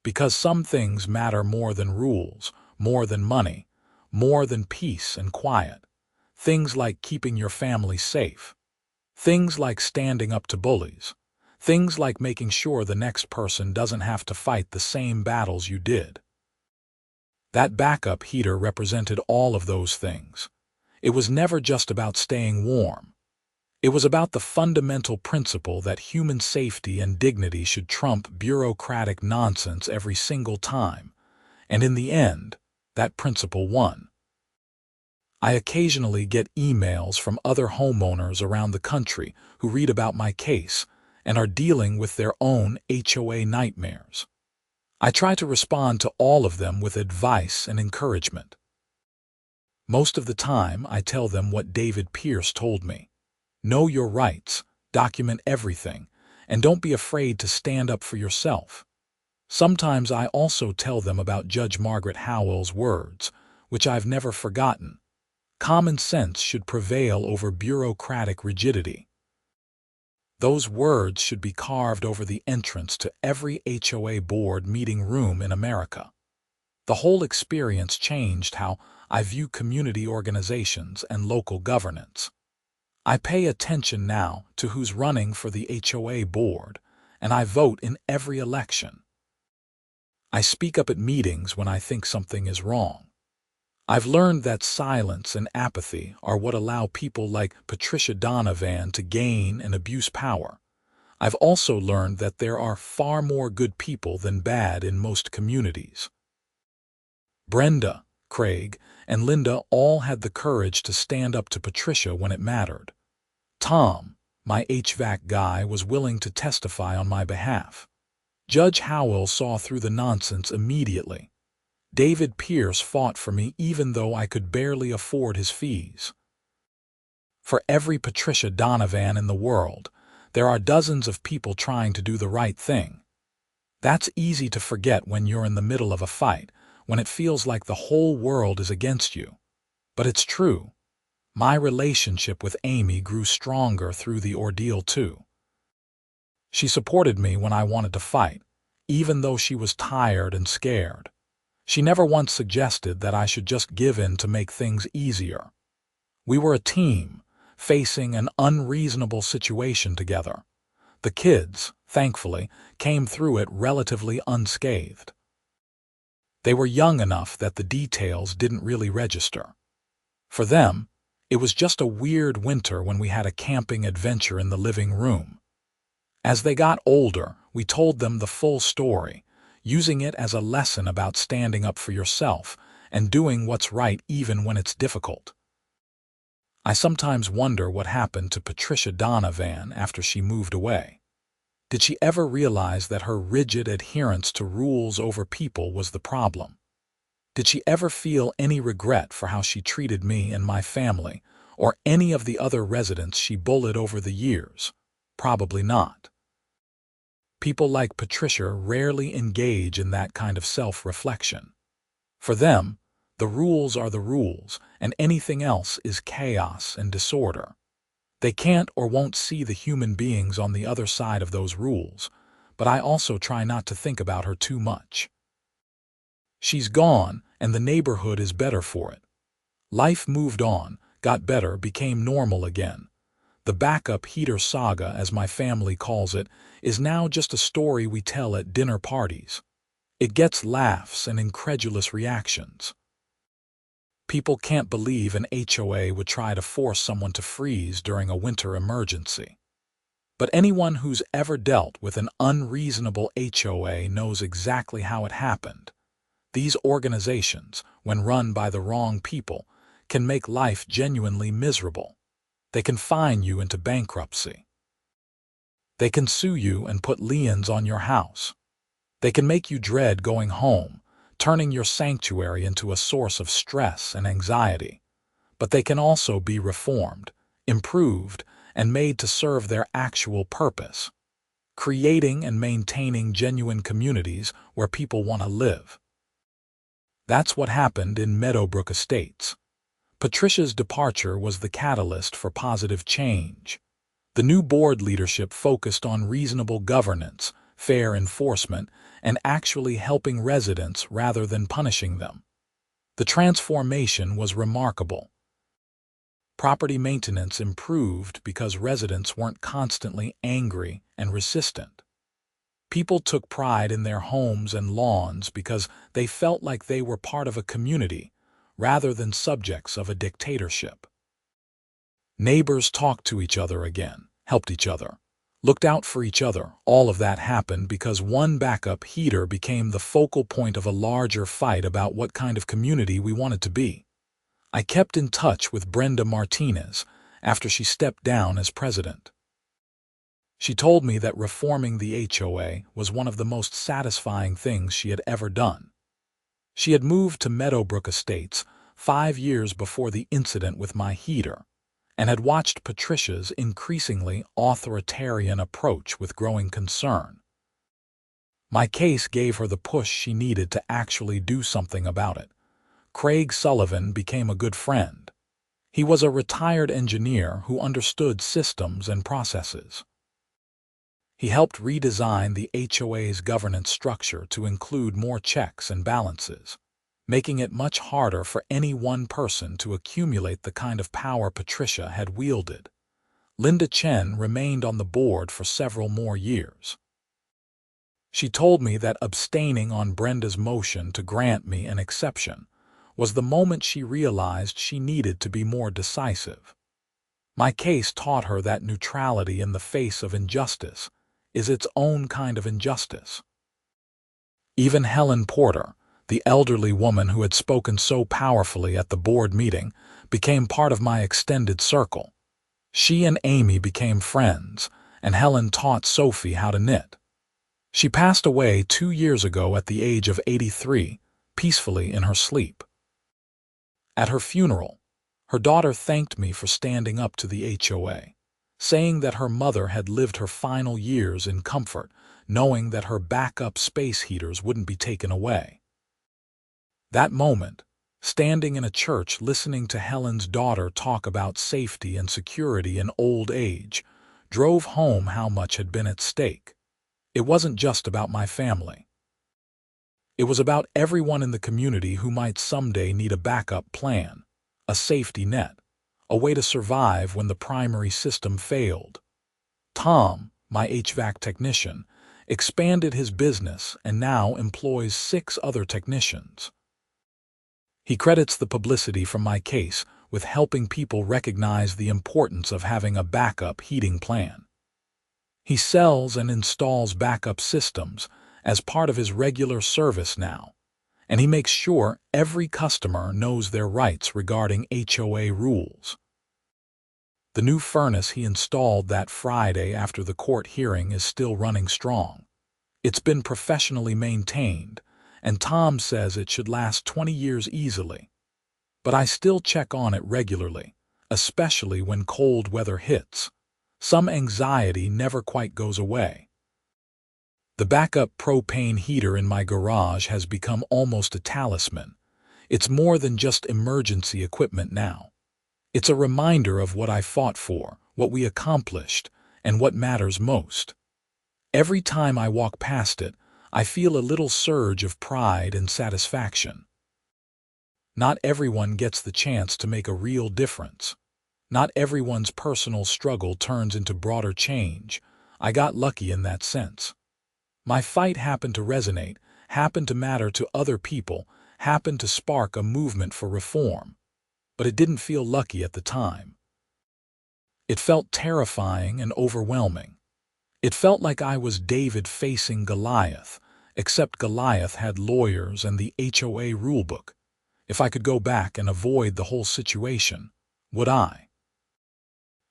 Because some things matter more than rules, more than money, more than peace and quiet. Things like keeping your family safe. Things like standing up to bullies. Things like making sure the next person doesn't have to fight the same battles you did. That backup heater represented all of those things. It was never just about staying warm. It was about the fundamental principle that human safety and dignity should trump bureaucratic nonsense every single time, and in the end, that principle won. I occasionally get emails from other homeowners around the country who read about my case and are dealing with their own HOA nightmares. I try to respond to all of them with advice and encouragement. Most of the time, I tell them what David Pierce told me. Know your rights, document everything, and don't be afraid to stand up for yourself. Sometimes I also tell them about Judge Margaret Howell's words, which I've never forgotten. Common sense should prevail over bureaucratic rigidity. Those words should be carved over the entrance to every HOA board meeting room in America. The whole experience changed how I view community organizations and local governance. I pay attention now to who's running for the HOA board, and I vote in every election. I speak up at meetings when I think something is wrong. I've learned that silence and apathy are what allow people like Patricia Donovan to gain and abuse power. I've also learned that there are far more good people than bad in most communities. Brenda, Craig, and Linda all had the courage to stand up to Patricia when it mattered. Tom, my HVAC guy, was willing to testify on my behalf. Judge Howell saw through the nonsense immediately. David Pierce fought for me even though I could barely afford his fees. For every Patricia Donovan in the world, there are dozens of people trying to do the right thing. That's easy to forget when you're in the middle of a fight, when it feels like the whole world is against you. But it's true. My relationship with Amy grew stronger through the ordeal too. She supported me when I wanted to fight, even though she was tired and scared. She never once suggested that I should just give in to make things easier. We were a team, facing an unreasonable situation together. The kids, thankfully, came through it relatively unscathed. They were young enough that the details didn't really register. For them, it was just a weird winter when we had a camping adventure in the living room. As they got older, we told them the full story, using it as a lesson about standing up for yourself and doing what's right even when it's difficult. I sometimes wonder what happened to Patricia Donovan after she moved away. Did she ever realize that her rigid adherence to rules over people was the problem? Did she ever feel any regret for how she treated me and my family, or any of the other residents she bullied over the years? Probably not. People like Patricia rarely engage in that kind of self-reflection. For them, the rules are the rules, and anything else is chaos and disorder. They can't or won't see the human beings on the other side of those rules, but I also try not to think about her too much. She's gone, and the neighborhood is better for it. Life moved on, got better, became normal again. The backup heater saga, as my family calls it, is now just a story we tell at dinner parties. It gets laughs and incredulous reactions. People can't believe an HOA would try to force someone to freeze during a winter emergency. But anyone who's ever dealt with an unreasonable HOA knows exactly how it happened. These organizations, when run by the wrong people, can make life genuinely miserable. They can fine you into bankruptcy. They can sue you and put liens on your house. They can make you dread going home, turning your sanctuary into a source of stress and anxiety. But they can also be reformed, improved, and made to serve their actual purpose, creating and maintaining genuine communities where people want to live. That's what happened in Meadowbrook Estates. Patricia's departure was the catalyst for positive change. The new board leadership focused on reasonable governance, fair enforcement, and actually helping residents rather than punishing them. The transformation was remarkable. Property maintenance improved because residents weren't constantly angry and resistant. People took pride in their homes and lawns because they felt like they were part of a community, rather than subjects of a dictatorship. Neighbors talked to each other again, helped each other, looked out for each other. All of that happened because one backup heater became the focal point of a larger fight about what kind of community we wanted to be. I kept in touch with Brenda Martinez after she stepped down as president. She told me that reforming the HOA was one of the most satisfying things she had ever done. She had moved to Meadowbrook Estates 5 years before the incident with my heater, and had watched Patricia's increasingly authoritarian approach with growing concern. My case gave her the push she needed to actually do something about it. Craig Sullivan became a good friend. He was a retired engineer who understood systems and processes. He helped redesign the HOA's governance structure to include more checks and balances, making it much harder for any one person to accumulate the kind of power Patricia had wielded. Linda Chen remained on the board for several more years. She told me that abstaining on Brenda's motion to grant me an exception was the moment she realized she needed to be more decisive. My case taught her that neutrality in the face of injustice is its own kind of injustice. Even Helen Porter, the elderly woman who had spoken so powerfully at the board meeting, became part of my extended circle. She and Amy became friends, and Helen taught Sophie how to knit. She passed away 2 years ago at the age of 83, peacefully in her sleep. At her funeral, her daughter thanked me for standing up to the HOA, saying that her mother had lived her final years in comfort, knowing that her backup space heaters wouldn't be taken away. That moment, standing in a church listening to Helen's daughter talk about safety and security in old age, drove home how much had been at stake. It wasn't just about my family. It was about everyone in the community who might someday need a backup plan, a safety net, a way to survive when the primary system failed. Tom, my HVAC technician, expanded his business and now employs 6 other technicians. He credits the publicity from my case with helping people recognize the importance of having a backup heating plan. He sells and installs backup systems as part of his regular service now, and he makes sure every customer knows their rights regarding HOA rules. The new furnace he installed that Friday after the court hearing is still running strong. It's been professionally maintained, and Tom says it should last 20 years easily. But I still check on it regularly, especially when cold weather hits. Some anxiety never quite goes away. The backup propane heater in my garage has become almost a talisman. It's more than just emergency equipment now. It's a reminder of what I fought for, what we accomplished, and what matters most. Every time I walk past it, I feel a little surge of pride and satisfaction. Not everyone gets the chance to make a real difference. Not everyone's personal struggle turns into broader change. I got lucky in that sense. My fight happened to resonate, happened to matter to other people, happened to spark a movement for reform. But it didn't feel lucky at the time. It felt terrifying and overwhelming. It felt like I was David facing Goliath, except Goliath had lawyers and the HOA rulebook. If I could go back and avoid the whole situation, would I?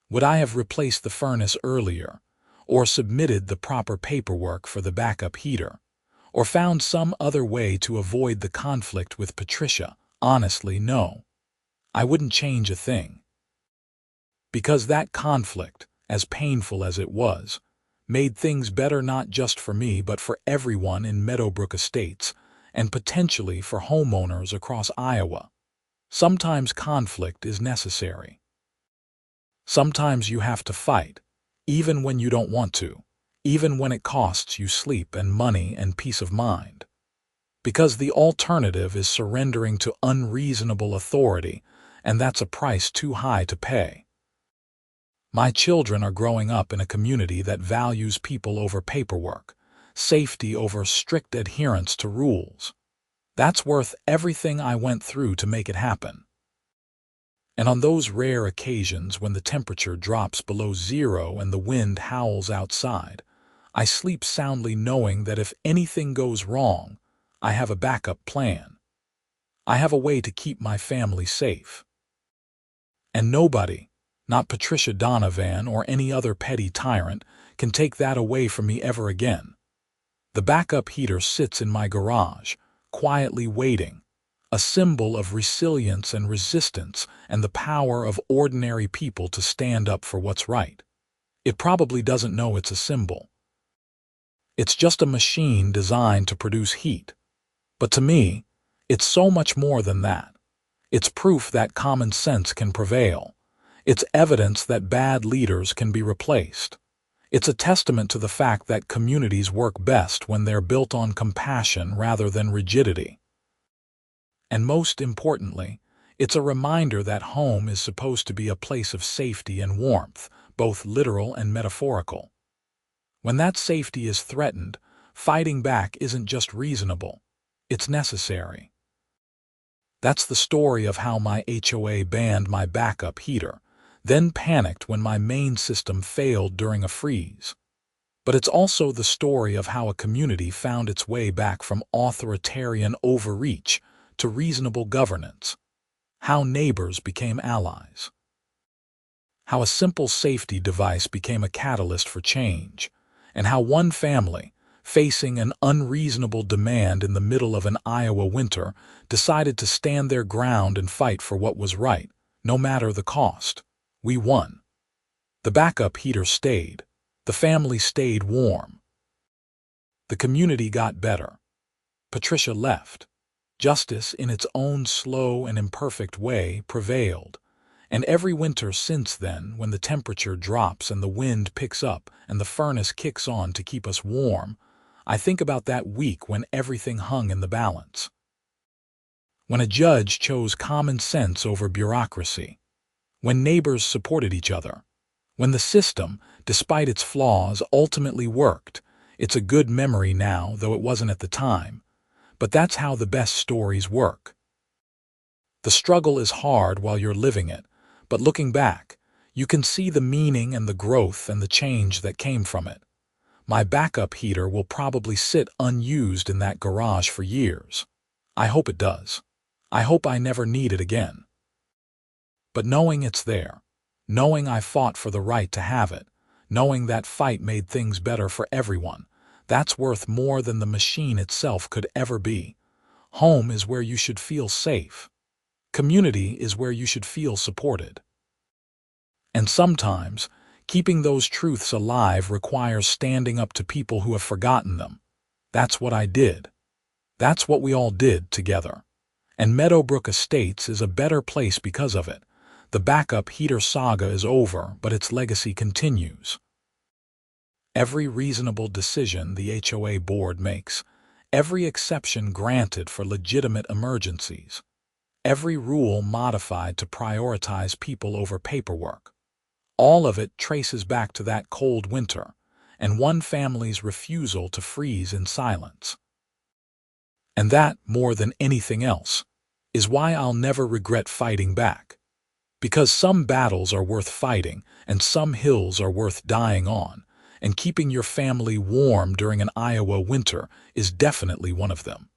Would I have replaced the furnace earlier, or submitted the proper paperwork for the backup heater, or found some other way to avoid the conflict with Patricia? Honestly, no. I wouldn't change a thing. Because that conflict, as painful as it was, made things better not just for me but for everyone in Meadowbrook Estates, and potentially for homeowners across Iowa. Sometimes conflict is necessary. Sometimes you have to fight, even when you don't want to, even when it costs you sleep and money and peace of mind. Because the alternative is surrendering to unreasonable authority, and that's a price too high to pay. My children are growing up in a community that values people over paperwork, safety over strict adherence to rules. That's worth everything I went through to make it happen. And on those rare occasions when the temperature drops below 0 and the wind howls outside, I sleep soundly knowing that if anything goes wrong, I have a backup plan. I have a way to keep my family safe. And nobody, not Patricia Donovan or any other petty tyrant, can take that away from me ever again. The backup heater sits in my garage, quietly waiting, a symbol of resilience and resistance and the power of ordinary people to stand up for what's right. It probably doesn't know it's a symbol. It's just a machine designed to produce heat. But to me, it's so much more than that. It's proof that common sense can prevail. It's evidence that bad leaders can be replaced. It's a testament to the fact that communities work best when they're built on compassion rather than rigidity. And most importantly, it's a reminder that home is supposed to be a place of safety and warmth, both literal and metaphorical. When that safety is threatened, fighting back isn't just reasonable, it's necessary. That's the story of how my HOA banned my backup heater, then panicked when my main system failed during a freeze. But it's also the story of how a community found its way back from authoritarian overreach to reasonable governance, how neighbors became allies, how a simple safety device became a catalyst for change, and how one family, facing an unreasonable demand in the middle of an Iowa winter, decided to stand their ground and fight for what was right, no matter the cost. We won. The backup heater stayed. The family stayed warm. The community got better. Patricia left. Justice, in its own slow and imperfect way, prevailed. And every winter since then, when the temperature drops and the wind picks up and the furnace kicks on to keep us warm, I think about that week when everything hung in the balance. When a judge chose common sense over bureaucracy. When neighbors supported each other. When the system, despite its flaws, ultimately worked. It's a good memory now, though it wasn't at the time. But that's how the best stories work. The struggle is hard while you're living it, but looking back, you can see the meaning and the growth and the change that came from it. My backup heater will probably sit unused in that garage for years. I hope it does. I hope I never need it again. But knowing it's there, knowing I fought for the right to have it, knowing that fight made things better for everyone, that's worth more than the machine itself could ever be. Home is where you should feel safe. Community is where you should feel supported. And sometimes, keeping those truths alive requires standing up to people who have forgotten them. That's what I did. That's what we all did together. And Meadowbrook Estates is a better place because of it. The backup heater saga is over, but its legacy continues. Every reasonable decision the HOA board makes, every exception granted for legitimate emergencies, every rule modified to prioritize people over paperwork, all of it traces back to that cold winter and one family's refusal to freeze in silence. And that, more than anything else, is why I'll never regret fighting back. Because some battles are worth fighting and some hills are worth dying on, and keeping your family warm during an Iowa winter is definitely one of them.